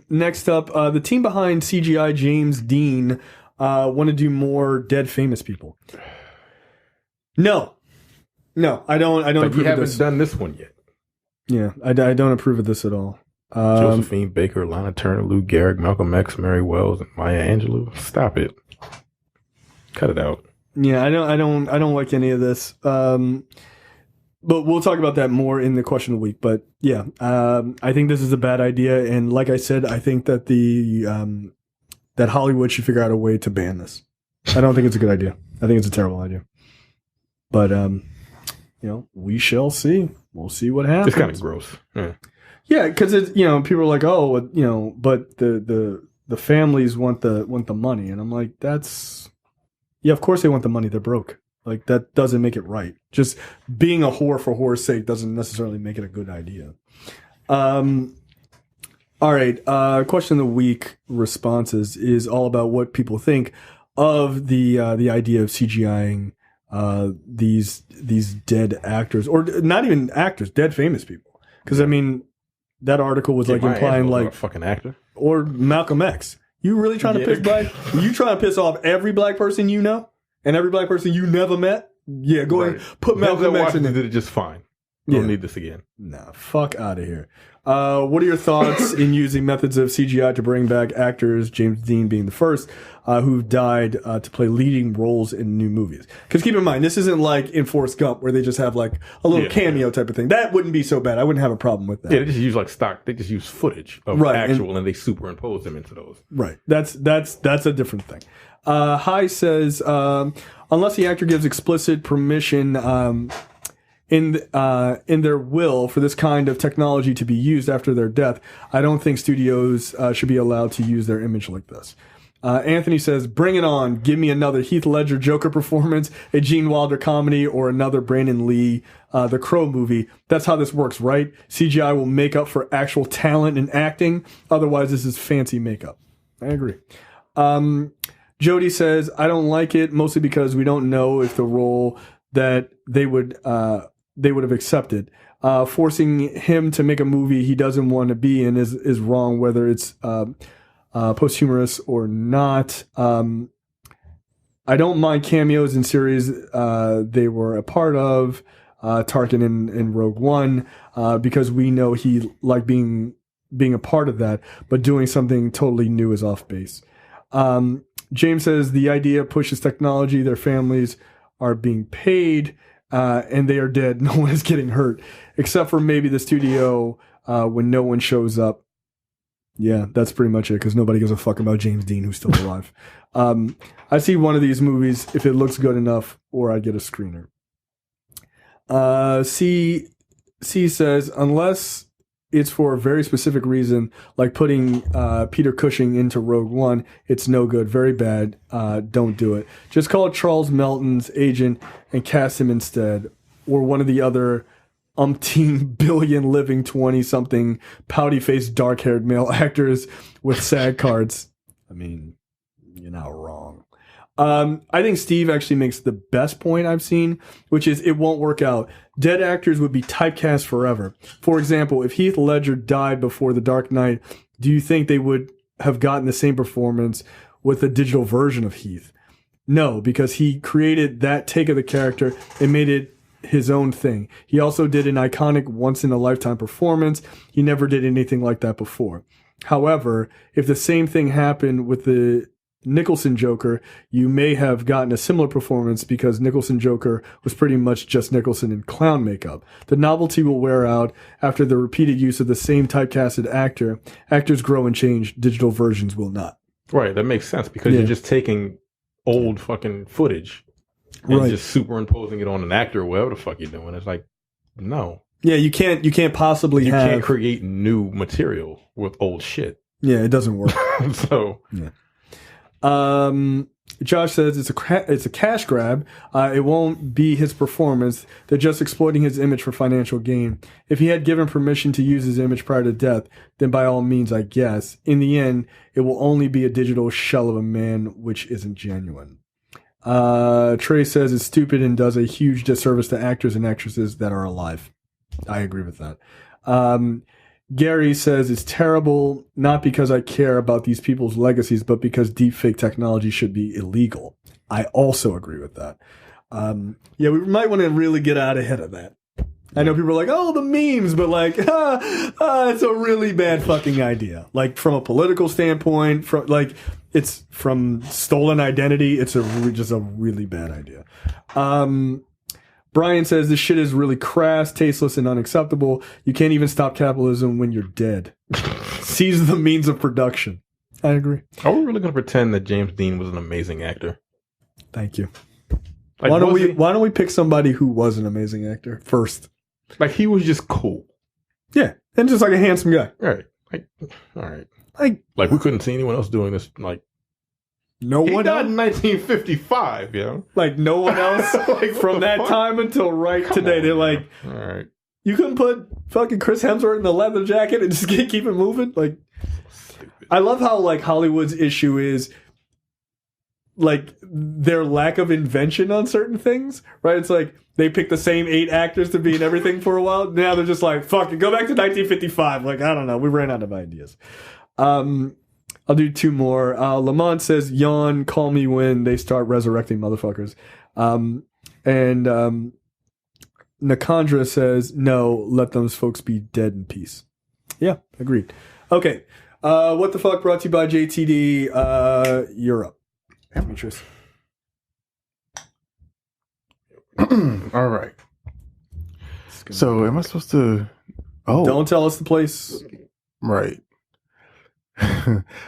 Next up, the team behind CGI James Dean want to do more dead famous people. No, I don't. I don't. Like you haven't done this one yet. Yeah, I don't approve of this at all. Josephine Baker, Lana Turner, Lou Gehrig, Malcolm X, Mary Wells, and Maya Angelou. Stop it. Cut it out. Yeah, I don't like any of this. But we'll talk about that more in the question of the week. But yeah, I think this is a bad idea. And like I said, I think that the that Hollywood should figure out a way to ban this. I don't think it's a good idea. I think it's a terrible idea. But we shall see. We'll see what happens. It's kind of gross. Yeah, because people are like, but the families want the money, and I'm like, of course they want the money. They're broke. Like, that doesn't make it right. Just being a whore for whore's sake doesn't necessarily make it a good idea. All right. Question of the week responses is all about what people think of the idea of CGIing these dead actors, or not even actors, dead famous people. Because I mean, that article was like implying like a fucking actor or Malcolm X. You really trying to piss off every black person you know? And every black person you never met? Yeah, go ahead. Put Malcolm X in there. Did it just fine. Don't need this again. Nah, fuck out of here. What are your thoughts in using methods of CGI to bring back actors, James Dean being the first, who died to play leading roles in new movies? Because keep in mind, this isn't like in Forrest Gump where they just have like a little cameo type of thing. That wouldn't be so bad. I wouldn't have a problem with that. Yeah, they just use like stock. They just use footage of actual and they superimpose them into those. Right. That's a different thing. Hi says, unless the actor gives explicit permission in their will for this kind of technology to be used after their death, I don't think studios should be allowed to use their image like this. Anthony says, bring it on. Give me another Heath Ledger Joker performance, a Gene Wilder comedy, or another Brandon Lee The Crow movie. That's how this works, right? CGI will make up for actual talent in acting. Otherwise, this is fancy makeup. I agree. Jody says, I don't like it, mostly because we don't know if the role that they would have accepted. Forcing him to make a movie he doesn't want to be in is wrong, whether it's posthumous or not. I don't mind cameos in series they were a part of, Tarkin in Rogue One, because we know he liked being a part of that, but doing something totally new is off base. James says the idea pushes technology. Their families are being paid, and they are dead. No one is getting hurt, except for maybe the studio when no one shows up. Yeah, that's pretty much it, because nobody gives a fuck about James Dean, who's still alive. I see one of these movies if it looks good enough, or I get a screener. C says, unless it's for a very specific reason, like putting Peter Cushing into Rogue One, it's no good. Very bad. Don't do it. Just call it Charles Melton's agent and cast him instead. Or one of the other umpteen billion living 20-something pouty-faced dark-haired male actors with SAG cards. I mean, you're not wrong. I think Steve actually makes the best point I've seen, which is it won't work out. Dead actors would be typecast forever. For example, if Heath Ledger died before The Dark Knight, do you think they would have gotten the same performance with a digital version of Heath? No, because he created that take of the character and made it his own thing. He also did an iconic once-in-a-lifetime performance. He never did anything like that before. However, if the same thing happened with the Nicholson Joker, you may have gotten a similar performance because Nicholson Joker was pretty much just Nicholson in clown makeup. The novelty will wear out after the repeated use of the same typecasted actor. Actors grow and change. Digital versions will not. Right, that makes sense because you're just taking old fucking footage and just superimposing it on an actor or whatever the fuck you're doing. It's like, no. Yeah, you can't possibly can't create new material with old shit. Yeah, it doesn't work. So yeah. Josh says it's a cash grab. It won't be his performance. They're just exploiting his image for financial gain. If he had given permission to use his image prior to death, then by all means, I guess. In the end, it will only be a digital shell of a man, which isn't genuine. Trey says it's stupid and does a huge disservice to actors and actresses that are alive. I agree with that. Gary says it's terrible, not because I care about these people's legacies, but because deepfake technology should be illegal. I also agree with that. Yeah, we might want to really get out ahead of that. I know people are like, oh, the memes, but like, it's a really bad fucking idea. Like from a political standpoint, it's from stolen identity. It's just a really bad idea. Brian says this shit is really crass, tasteless, and unacceptable. You can't even stop capitalism when you're dead. Seize the means of production. I agree. Are we really going to pretend that James Dean was an amazing actor? Thank you. Like, why don't we pick somebody who was an amazing actor first? Like, he was just cool. Yeah, and just like a handsome guy. Right. Like, all right. Like we couldn't see anyone else doing this. Like, no he one died else. in 1955, you know? Like no one else Like, from that fuck? time until today. They're like, all right. you couldn't put fucking Chris Hemsworth in the leather jacket and just keep it moving. Like, Stupid. I love how like Hollywood's issue is like their lack of invention on certain things, right? It's like they pick the same 8 actors to be in everything for a while. Now they're just like, fuck it, go back to 1955. Like, I don't know, we ran out of ideas. I'll do 2 more. Lamont says, yawn, call me when they start resurrecting motherfuckers. And Nakandra says, no, let those folks be dead in peace. Yeah, agreed. Okay. What the fuck brought to you by JTD Europe. Demetrius. All right. So am I supposed to? Oh, Don't tell us the place. right.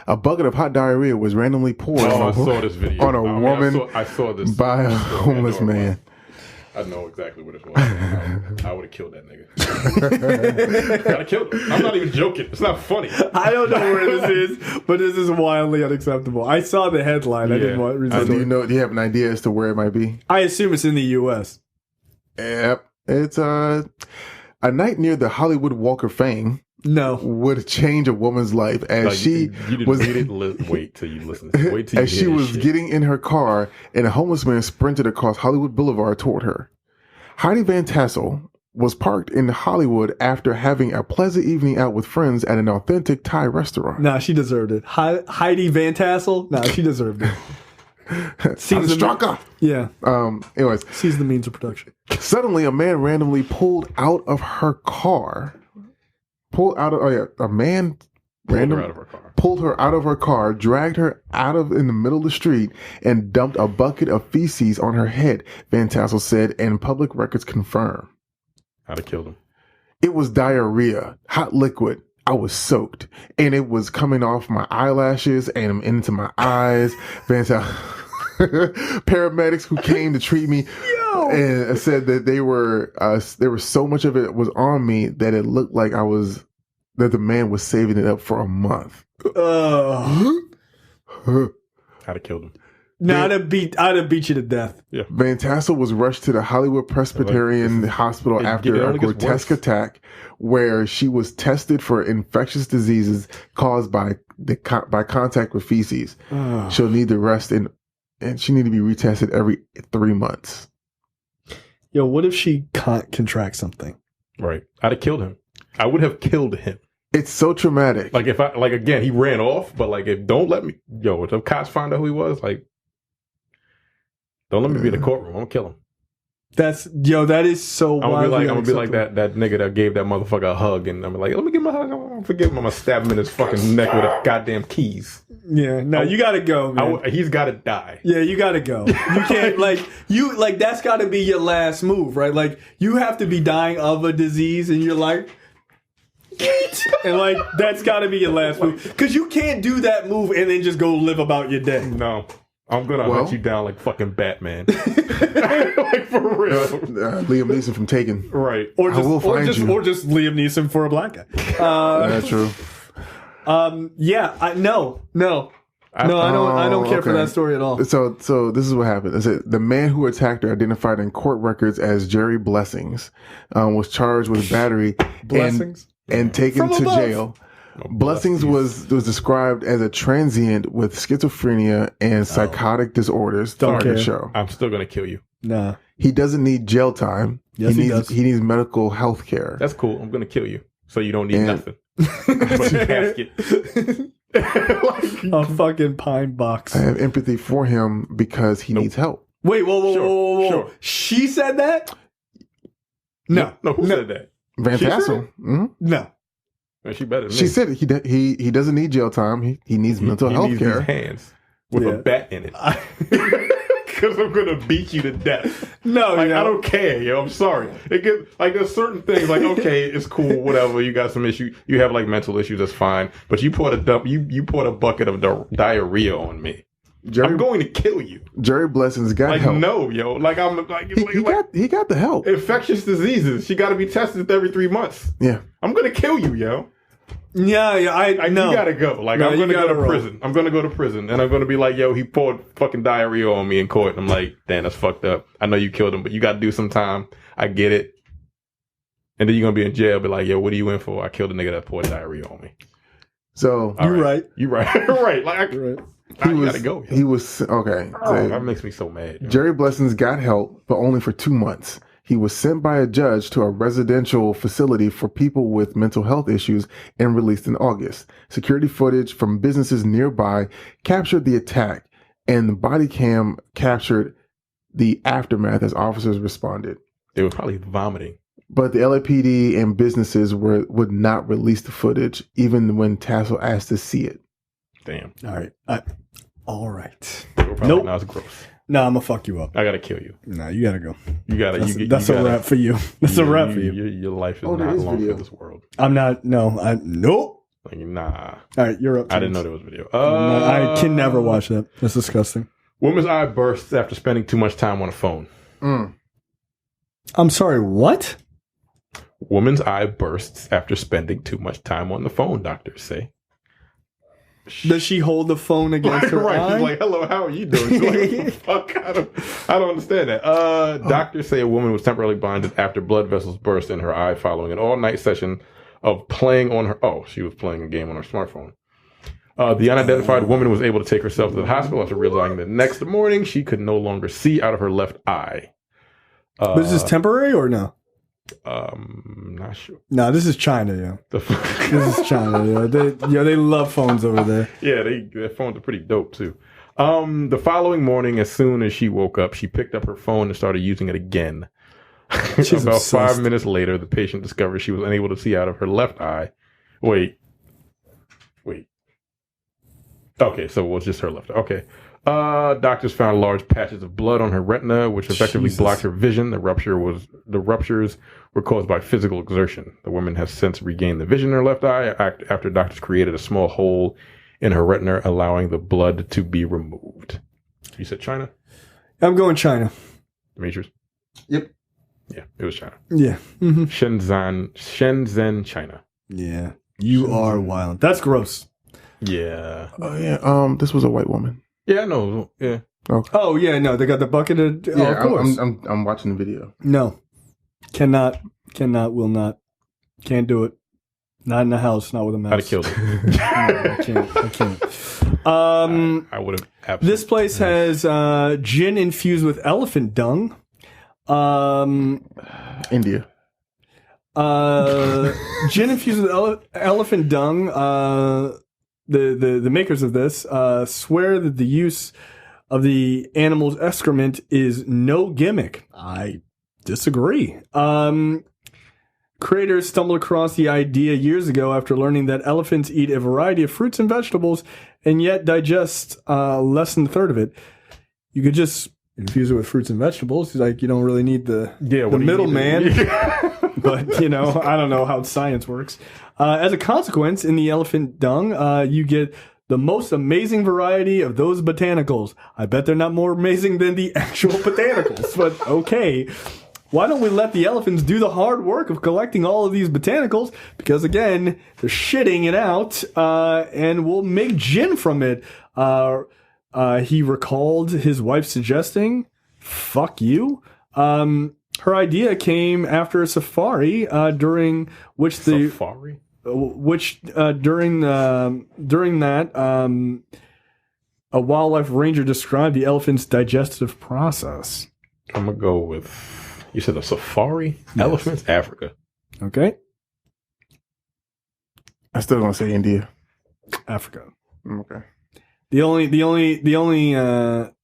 A bucket of hot diarrhea was randomly poured I saw this video. on a woman I saw this by a homeless man. I know exactly what it was. I would have killed that nigga. Gotta kill him. I'm not even joking. It's not funny. I don't know where this is, but this is wildly unacceptable. I saw the headline. I didn't want to Do you have an idea as to where it might be? I assume it's in the U.S. Yep. It's a night near the Hollywood Walk of Fame No. would change a woman's life as Like, she was wait till you listen. Wait till you as hear she this was shit. getting in her car and a homeless man sprinted across Hollywood Boulevard toward her. Heidi Van Tassel was parked in Hollywood after having a pleasant evening out with friends at an authentic Thai restaurant. Nah, she deserved it. Heidi Van Tassel? Nah, she deserved it. Seems Straka. Yeah. Anyways, Sees the means of production. suddenly a man randomly pulled out of her car. Pulled her out of her car. Pulled her out of her car, dragged her in the middle of the street, and dumped a bucket of feces on her head, Van Tassel said, and public records confirm. I'd have killed him. It was diarrhea, hot liquid. I was soaked, and it was coming off my eyelashes and into my eyes. Van Tassel. Paramedics who came to treat me and said that there was so much of it was on me that it looked like that the man was saving it up for a month. I'd I'd have killed him. have beat you to death. Yeah. Van Tassel was rushed to the Hollywood Presbyterian Hospital after a grotesque attack where she was tested for infectious diseases caused by contact with feces. She'll need to rest and she need to be retested every 3 months. Yo, what if she contracts something? Right. I'd have killed him. I would have killed him. It's so traumatic. Like, if again, he ran if the cops find out who he was, like, don't let me be in the courtroom. I'm gonna kill him. That is so I'm wildly gonna be like unacceptable. that nigga that gave that motherfucker a hug, and I'm like, let me give him a hug. I'm gonna forgive him. I'm gonna stab him in his fucking neck with a goddamn keys. Yeah, no, you gotta go, man. He's gotta die. Yeah, you gotta go. You can't that's gotta be your last move, right? Like, you have to be dying of a disease and you're like, eat! And like, that's gotta be your last move. Because you can't do that move and then just go live about your day. No. I'm gonna hunt you down like fucking Batman. Like, for real. Liam Neeson from Taken. Right. Or I will find you. Or just Liam Neeson for a black guy. That's true. Yeah, I don't care for that story at all. So this is what happened. Is that the man who attacked her, identified in court records as Jerry Blessings, was charged with battery and taken to jail. Blessings was described as a transient with schizophrenia and psychotic disorders. Don't care. The show. I'm still gonna kill you. Nah. He doesn't need jail time. Yes, he does. He needs medical health care. That's cool. I'm gonna kill you. So you don't need nothing. But a casket. A fucking pine box. I have empathy for him because he needs help. Wait, whoa. Sure. She said that? No. Who said that? Van She said Tassel. it? Mm-hmm. No. Man, she better than She me. said he doesn't need jail time. He needs mental health needs care. these hands with a bat in it. because I'm gonna beat you to death. No, like, I don't care, yo. I'm sorry. It gets like there's certain things like okay, it's cool, whatever. You got some issue, you have like mental issues, that's fine. But you poured a bucket of diarrhea on me. I'm going to kill you. Jerry Blessings got help. No, yo. Like I'm like he got the help. Infectious diseases. She got to be tested every 3 months. Yeah. I'm gonna kill you, yo. Yeah, I know. You gotta go. Like, no, I'm gonna go to prison. I'm gonna go to prison. And I'm gonna be like, yo, he poured fucking diarrhea on me in court. And I'm like, damn, that's fucked up. I know you killed him, but you gotta do some time. I get it. And then you're gonna be in jail, be like, yo, what are you in for? I killed a nigga that poured diarrhea on me. So, you're right. You're right. Right. Like, you gotta go. Yo. He was, okay. So that makes me so mad. Yo. Jerry Blessings got help, but only for 2 months. He was sent by a judge to a residential facility for people with mental health issues and released in August. Security footage from businesses nearby captured the attack, and the body cam captured the aftermath as officers responded. They were probably vomiting. But the LAPD and businesses would not release the footage, even when Tassel asked to see it. Damn. All right. All right. Nope. Now it's gross. No, I'm gonna fuck you up. I gotta kill you. No, you gotta go. You gotta. That's a wrap for you. That's a wrap for you. Your life is not long for this world. I'm not. No. Nope. Like, nah. All right, you're up. I didn't know there was video. I can never watch that. That's disgusting. Woman's eye bursts after spending too much time on a phone. I'm sorry. What? Woman's eye bursts after spending too much time on the phone. Doctors say. Does she hold the phone against her eye? She's like, hello, how are you doing? She's like, what the fuck? I don't understand that. Doctors say a woman was temporarily blinded after blood vessels burst in her eye following an all-night session of playing on her... Oh, she was playing a game on her smartphone. The unidentified woman was able to take herself to the hospital after realizing that next morning she could no longer see out of her left eye. But is this temporary or no? Not sure. No, this is China, yeah. This is China, yeah. They love phones over there. Yeah, their phones are pretty dope too. The following morning, as soon as she woke up, she picked up her phone and started using it again. About obsessed. 5 minutes later, the patient discovered she was unable to see out of her left eye. Wait. Okay, so it was just her left eye. Okay. Doctors found large patches of blood on her retina, which effectively blocked her vision. The ruptures were caused by physical exertion. The woman has since regained the vision in her left eye after doctors created a small hole in her retina, allowing the blood to be removed. You said China? I'm going China. Demetrius? Yep. Yeah, it was China. Yeah. Mm-hmm. Shenzhen, China. Yeah. You are wild. That's gross. Yeah. Oh, yeah. This was a white woman. Yeah, I know. Yeah. Okay. Oh, yeah, no. They got the bucket of... Yeah, of course. I'm watching the video. No. Cannot, will not. Can't do it. Not in the house, not with a mouse. I'd have killed him. No, I can't. I would have absolutely. This place has gin infused with elephant dung. India. Gin infused with elephant dung. The makers of this swear that the use of the animal's excrement is no gimmick. I disagree. Creators stumbled across the idea years ago after learning that elephants eat a variety of fruits and vegetables and yet digest less than a third of it. You could just infuse it with fruits and vegetables. Like, you don't really need the middleman. But, I don't know how science works. As a consequence, in the elephant dung, you get the most amazing variety of those botanicals. I bet they're not more amazing than the actual botanicals, but okay. Why don't we let the elephants do the hard work of collecting all of these botanicals? Because, again, they're shitting it out, and we'll make gin from it. He recalled his wife suggesting, fuck you. Her idea came after a safari, during which the... Safari? During that, a wildlife ranger described the elephant's digestive process. I'm going to go with... You said a safari? Yes. Elephants? Africa. Okay. I still gonna say India. Africa. Okay. The only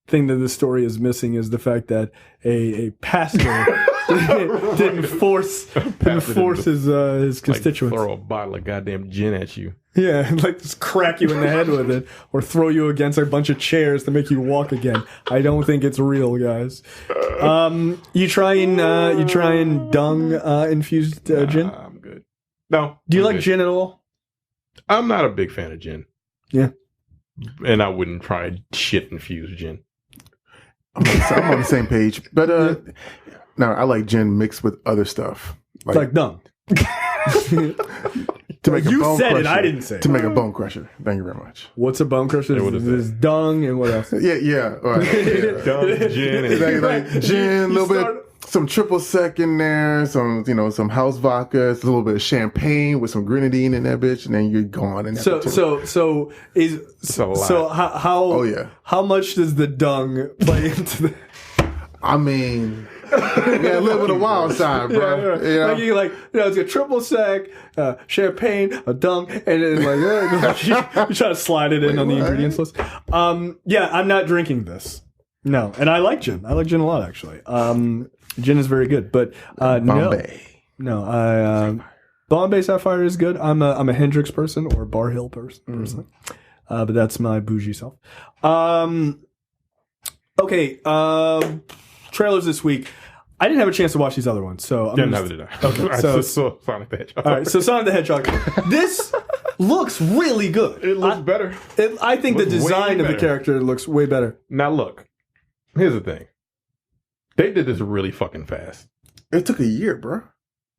thing that this story is missing is the fact that a pastor didn't force his constituents. Like throw a bottle of goddamn gin at you. Yeah, like just crack you in the head with it, or throw you against a bunch of chairs to make you walk again. I don't think it's real, guys. You trying dung infused gin? I'm good. No. Do you I'm like good. gin at all? I'm not a big fan of gin. Yeah. And I wouldn't try shit infused gin. I'm on the same page. But no, I like gin mixed with other stuff. Like dung. To make You a bone said it, crusher, I didn't say it. To make a bone crusher. Thank you very much. What's a bone crusher? what is There's dung and what else? Yeah. All right. Yeah. Dung, gin, and like gin, a little bit, some triple sec in there, some house vodka, a little bit of champagne with some grenadine in that bitch, and then you're gone. And So how Oh, yeah. how much does the dung play into the? I mean, yeah, a little bit of wild side, bro. Yeah. Like it's a triple sec, champagne, a dung, and then you try to slide it in on the ingredients list. Yeah, I'm not drinking this. No, and I like gin. I like gin a lot, actually. Gin is very good, but Bombay. No, Bombay Sapphire is good. I'm a Hendrix person or Bar Hill person, but that's my bougie self. Okay, trailers this week. I didn't have a chance to watch these other ones, so I'm neither did I. Okay, I so just saw Sonic the Hedgehog. all right, so Sonic the Hedgehog. This looks really good. It looks better. I think the Looks way design of the better. character looks way better. Now look, here's the thing. They did this really fucking fast. It took a year, bro.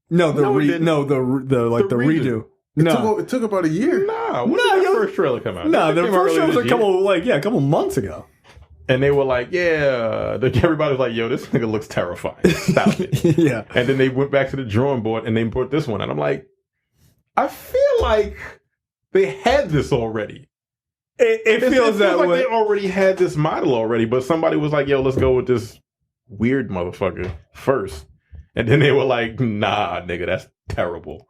No, the redo. redo. No, It took about a year. Nah, when did the first trailer come out? no, It the came out first show earlier was this year. a couple months ago. And they were like, everybody was like, yo, this nigga looks terrifying. Stop it. Yeah. And then they went back to the drawing board and they put this one. And I'm like, I feel like they had this already. It feels that like way. they already had this model already, but somebody was like, yo, let's go with this weird motherfucker first. And then they were like, nah, nigga, that's terrible.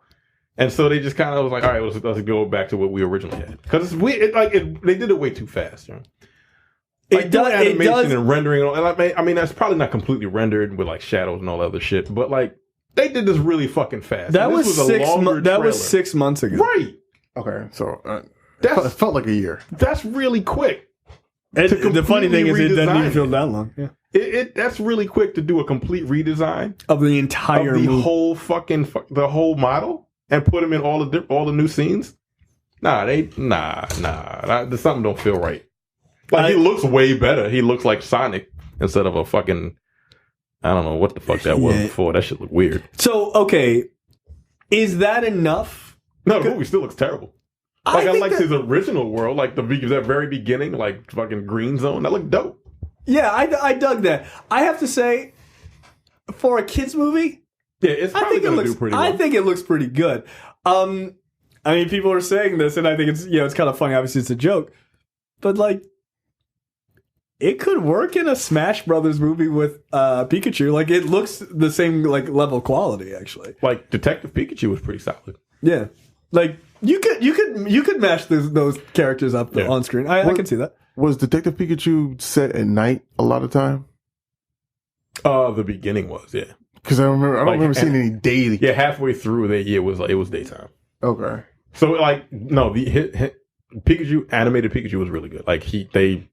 And so they just kind of was like, all right, let's go back to what we originally had. Because it's weird. They did it way too fast. You know? Like, doing animation and rendering. And I mean, that's probably not completely rendered with like shadows and all that other shit. But like, they did this really fucking fast. That and was this was a longer that was trailer. 6 months ago. Right. Okay, so That's- it felt like a year. That's really quick. The funny thing is, it doesn't even feel redesign that long. Yeah. That's really quick to do a complete redesign Of the entire of the movie. whole the whole model and put them in all the new scenes. Something don't feel right. Like, he looks way better. He looks like Sonic instead of a fucking, I don't know what the fuck that was before. That shit looked weird. So, okay, is that enough? No, the movie still looks terrible. Like, I liked his original world, like that very beginning, like fucking Green Zone. That looked dope. Yeah, I dug that. I have to say, for a kids movie, Yeah, it's probably going to do pretty well. I think it looks pretty good. I mean, people are saying this, and I think it's kind of funny. Obviously, it's a joke, but like, it could work in a Smash Brothers movie with Pikachu. Like, it looks the same like level of quality, actually. Like, Detective Pikachu was pretty solid. Yeah, like you could mash those characters up on screen. I can see that. Was Detective Pikachu set at night a lot of time? The beginning was, yeah. Because I don't remember seeing any daily. Yeah, halfway through it was daytime. Okay. So like, no, Pikachu, animated Pikachu was really good. Like the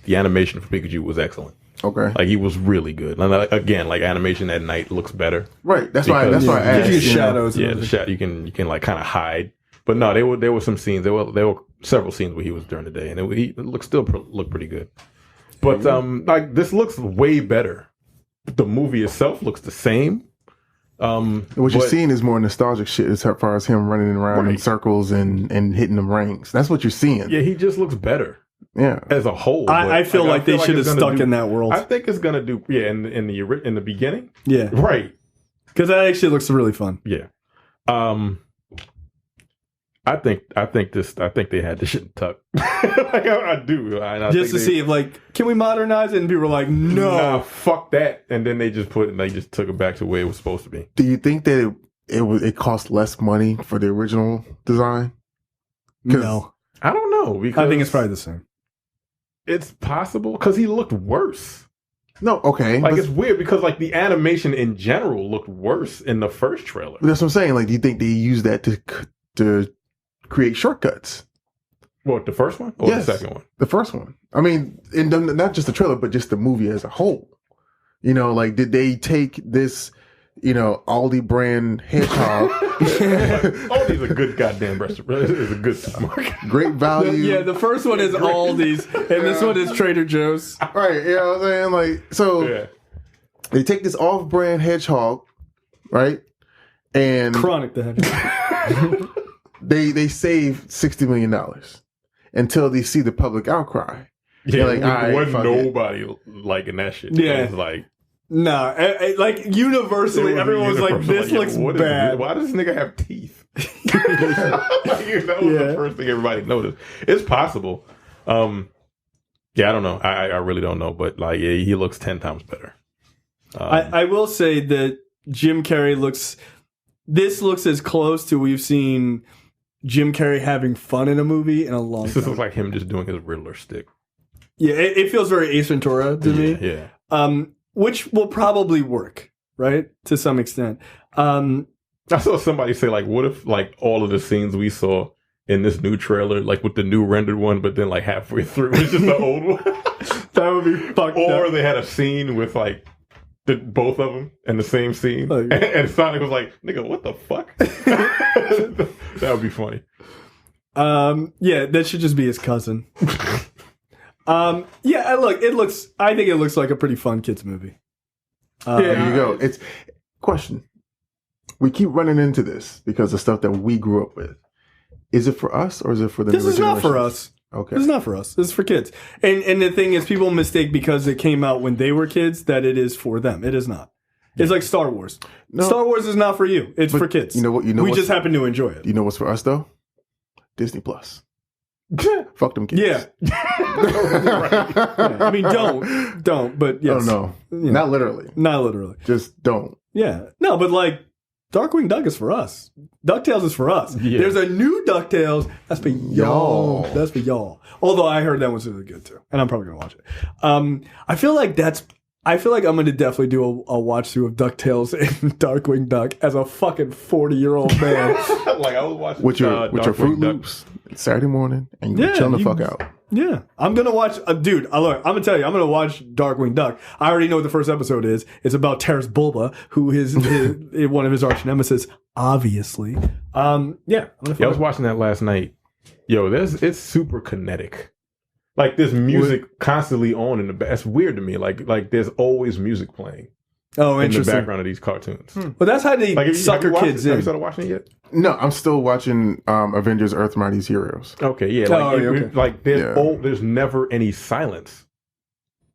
animation for Pikachu was excellent. Okay. Like, he was really good. And again, like, animation at night looks better. Right. That's why I asked. Gives you shadows. Yeah, the shot you can like kind of hide. But no, there were some scenes. There were several scenes where he was during the day, and it looked pretty good. But like, this looks way better. The movie itself looks the same. What you're seeing is more nostalgic shit as far as him running around in circles and hitting them rings. That's what you're seeing. Yeah, he just looks better. Yeah, as a whole. I feel like they should have stuck in that world. I think it's gonna do. Yeah, in the beginning. Yeah, right. Because that actually looks really fun. Yeah. I think they had this shit tucked. Like, I do. Just to see if, like, can we modernize it? And people were like, no, nah, fuck that. And then they just took it back to where it was supposed to be. Do you think that it cost less money for the original design? No, I don't know. Because I think it's probably the same. It's possible because he looked worse. No, okay. Like, it's weird because, like, the animation in general looked worse in the first trailer. That's what I'm saying. Like, do you think they use that to create shortcuts. What, the first one or Yes, the second one? The first one. I mean, and not just the trailer, but just the movie as a whole. You know, like, did they take this, you know, Aldi brand hedgehog? Aldi's a good goddamn restaurant. It's a good supermarket. Great value. Yeah, the first one is Aldi's, and this one is Trader Joe's. Right, you know what I'm saying? Like, so they take this off-brand hedgehog, right? And Chronic the hedgehog. they save $60 million until they see the public outcry. Yeah, like, wasn't nobody liking that shit. Yeah. It was like, nah, like universally, everyone was like, "This looks bad." Why does this nigga have teeth? That was the first thing everybody noticed. It's possible. Yeah, I don't know. I really don't know, but like, yeah, he looks 10 times better. I will say that Jim Carrey looks. This looks as close to we've seen Jim Carrey having fun in a movie in a long time. This looks like him just doing his Riddler stick. Yeah, it feels very Ace Ventura to me. Yeah. Which will probably work, right? To some extent. I saw somebody say, like, what if, like, all of the scenes we saw in this new trailer, like, with the new rendered one, but then, like, halfway through, it's just the old one? That would be fucked up. Or they had a scene with, like, both of them in the same scene. Oh, yeah. And Sonic was like, nigga, what the fuck? That would be funny. Yeah, that should just be his cousin. Yeah, I think it looks like a pretty fun kids movie. There you go. It's question. We keep running into this because of stuff that we grew up with. Is it for us or is it for the This newer is not for generations? us. Okay. This is not for us. This is for kids. And the thing is, people mistake because it came out when they were kids that it is for them. It is not. It's like Star Wars. No. Star Wars is not for you. It's for kids. You know what? We just happen to enjoy it. You know what's for us though? Disney Plus. Fuck them kids. Yeah. Yeah. I mean, don't. But yes. Oh no, Yeah. not literally. Not literally. Just don't. Yeah. No, but like Darkwing Duck is for us. DuckTales is for us. Yeah. There's a new DuckTales. That's for y'all. That's for y'all. Although I heard that one's really good too. And I'm probably going to watch it. I feel like I'm going to definitely do a watch through of DuckTales and Darkwing Duck as a fucking 40-year-old man. Like, I was watching With your Fruit Duck. Loops Saturday morning and you're chilling the fuck out. Yeah. I'm going to watch, dude, look, I'm going to tell you, I'm going to watch Darkwing Duck. I already know what the first episode is. It's about Terrace Bulba, who is one of his arch nemesis, obviously. Yeah. I was watching that last night. Yo, it's super kinetic. Like, there's music constantly on in the back. It's weird to me. Like there's always music playing. Oh, in the interesting. background of these cartoons. Well, that's how they sucker kids in. Have you started watching it yet? No, I'm still watching Avengers: Earth's Mightiest Heroes. Okay, yeah. Like, there's never any silence.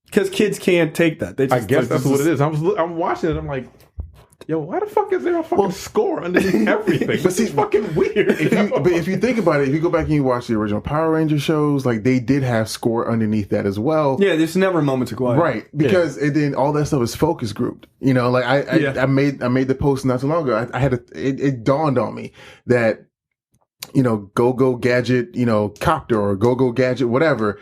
Because kids can't take that. They just, I guess that's what it is. I'm watching it. I'm like, yo, why the fuck is there a fucking score underneath everything? But see, it's fucking weird. If you think about it, if you go back and you watch the original Power Ranger shows, like they did have score underneath that as well. Yeah, there's never moments of quiet. Right, because then all that stuff is focus grouped. You know, like I made the post not too long ago. I had it dawned on me that, you know, Go Gadget, you know, Copter or Go Gadget, whatever.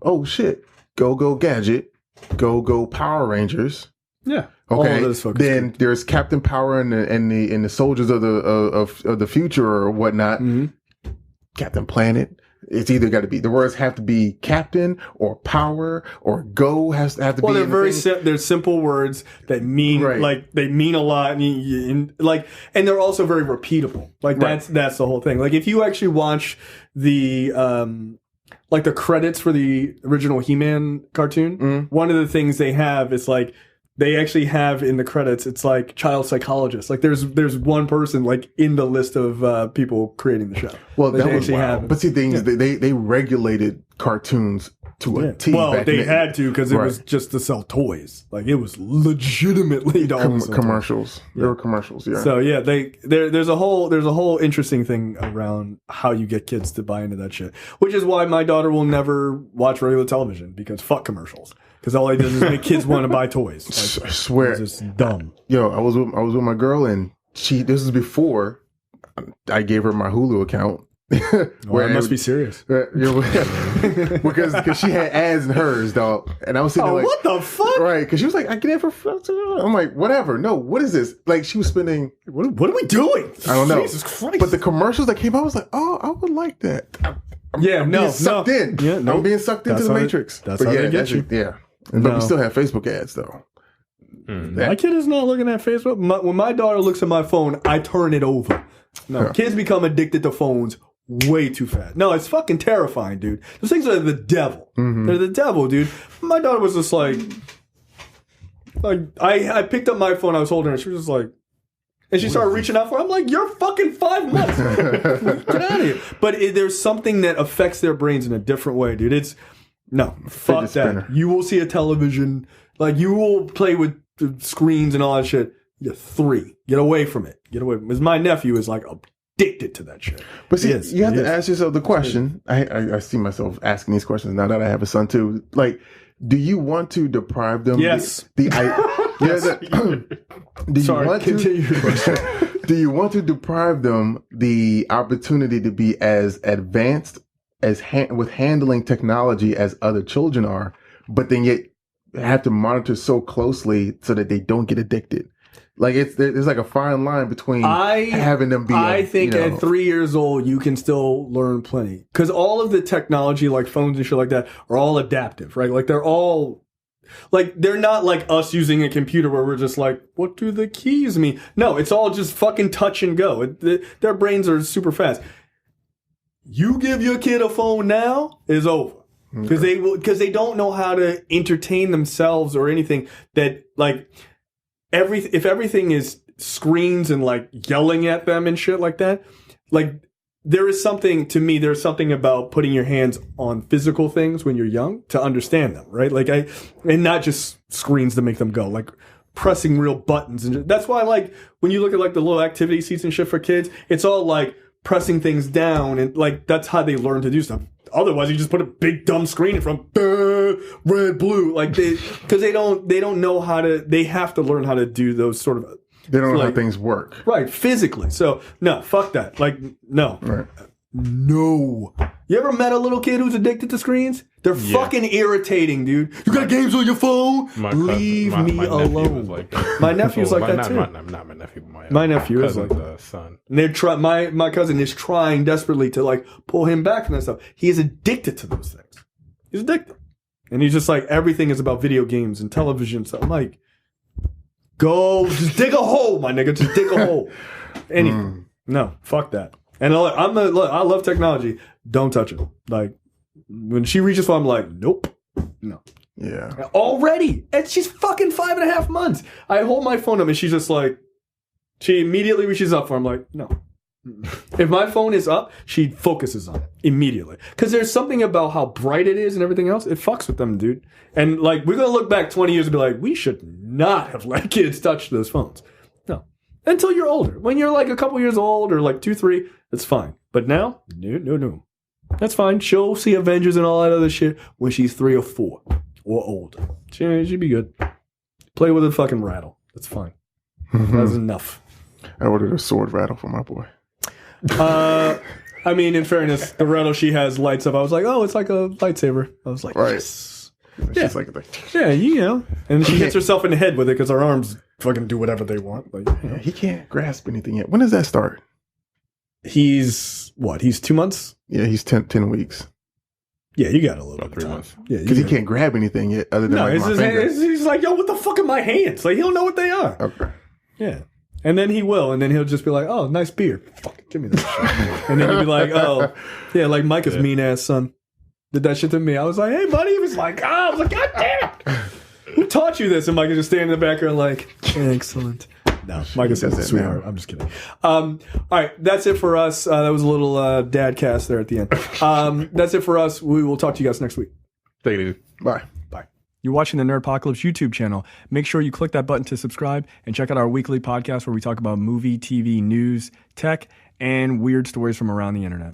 Oh shit, Go Gadget, Go Power Rangers. Yeah. Okay. Then there's Captain Power and the soldiers of the future or whatnot. Mm-hmm. Captain Planet. It's either got to be, the words have to be Captain or Power or Go have to be. Well, they're they're simple words that mean like they mean a lot, and they're also very repeatable. Like that's the whole thing. Like if you actually watch the like the credits for the original He-Man cartoon, one of the things they have is like, they actually have in the credits, it's like child psychologists. Like there's one person like in the list of people creating the show. Well, that was wild. But see, things they regulated cartoons to a T. Well, they had to because it was just to sell toys. Like it was legitimately commercials. There were commercials. Yeah. So yeah, there's a whole interesting thing around how you get kids to buy into that shit. Which is why my daughter will never watch regular television because fuck commercials. Because all it does is make kids want to buy toys. Like, I swear, it's just dumb. Yo, I was with my girl, and this was before I gave her my Hulu account, Well, it must be serious. Because she had ads in hers, dog. And I was sitting there like, what the fuck? Right, because she was like, I get it for... I'm like, whatever. No, what is this? Like, she was spending... What are we doing? I don't know. Jesus Christ. But the commercials that came out, I was like, oh, I would like that. I'm being sucked in. Yeah, I'm being sucked into the Matrix. That's how they get you. Yeah. But we still have Facebook ads, though. My kid is not looking at Facebook. When my daughter looks at my phone, I turn it over. No, kids become addicted to phones way too fast. No, it's fucking terrifying, dude. Those things are the devil. Mm-hmm. They're the devil, dude. My daughter was just like I picked up my phone, I was holding her, she was just like, and she started reaching out for it. I'm like, you're fucking 5 months. Get out of here. But there's something that affects their brains in a different way, dude. Fuck that. Spinner. You will see a television, like you will play with screens and all that shit. You're 3. Get away from it. Get away. Because my nephew is like addicted to that shit. But see, you have to ask yourself the question. I see myself asking these questions now that I have a son too. Like, do you want to deprive them? Yes. Do you want to deprive them the opportunity to be as advanced with handling technology as other children are, but then yet have to monitor so closely so that they don't get addicted? Like there's like a fine line between having them be. I think at 3 years old you can still learn plenty because all of the technology, like phones and shit like that, are all adaptive, right? Like they're all like they're not like us using a computer where we're just like, what do the keys mean? No, it's all just fucking touch and go. Their brains are super fast. You give your kid a phone now, it's over. Because they don't know how to entertain themselves or anything that like. If everything is screens and like yelling at them and shit like that, like there's something about putting your hands on physical things when you're young to understand them, right? Like and not just screens to make them go, like pressing real buttons. And that's why like when you look at like the little activity seats and shit for kids, it's all like pressing things down and like that's how they learn to do stuff. Otherwise, you just put a big dumb screen in front, red, blue, like because they don't know how to. They have to learn how to do those sort of. They don't know how things work, right? Physically, so no, fuck that. Like no, right. No. You ever met a little kid who's addicted to screens? They're fucking irritating, dude. You got games on your phone? Leave me alone. Like my nephew's like that too. Not my nephew, my nephew is like the son. And they're my cousin is trying desperately to like pull him back from that stuff. He is addicted to those things. He's addicted. And he's just like, everything is about video games and television. So I'm like, go, just dig a hole, my nigga. Just dig a hole. Anything. No, fuck that. And I love technology. Don't touch it. Like, when she reaches for, I'm like, nope. No. Yeah. Already. And she's fucking 5.5 months. I hold my phone up and she's just like, she immediately reaches up for, I'm like, no. If my phone is up, she focuses on it immediately. Because there's something about how bright it is and everything else. It fucks with them, dude. And like, we're going to look back 20 years and be like, we should not have let kids touch those phones. No. Until you're older. When you're like a couple years old or like 2, 3, it's fine. But now, no. That's fine. She'll see Avengers and all that other shit when she's 3 or 4 or older. She'd be good. Play with a fucking rattle. That's fine. That's enough. I ordered a sword rattle for my boy. I mean, in fairness, the rattle she has lights up. I was like, oh, it's like a lightsaber. I was like, right. Yes. Yeah. Like, yeah, you know. And she hits herself in the head with it because her arms fucking do whatever they want. Like, you know. He can't grasp anything yet. When does that start? He's what? He's 2 months? Yeah, he's 10 weeks. Yeah, you got a little bit 3 months. Yeah, because he can't grab anything yet other than like my fingers. He's like, yo, what the fuck are my hands? Like, he don't know what they are. Okay. Yeah. And then he will, and then he'll just be like, oh, nice beer. Fuck, give me that shit. And then he'll be like, oh, yeah, like Micah's mean-ass son did that shit to me. I was like, hey, buddy. He was like, I was like, God damn it. Who taught you this? And Micah just standing in the background like, excellent. No, Micah says it's sweetheart. I'm just kidding. All right, that's it for us. That was a little dad cast there at the end. That's it for us. We will talk to you guys next week. Take it easy. Bye. You're watching the Nerdpocalypse YouTube channel. Make sure you click that button to subscribe and check out our weekly podcast where we talk about movie, TV, news, tech, and weird stories from around the internet.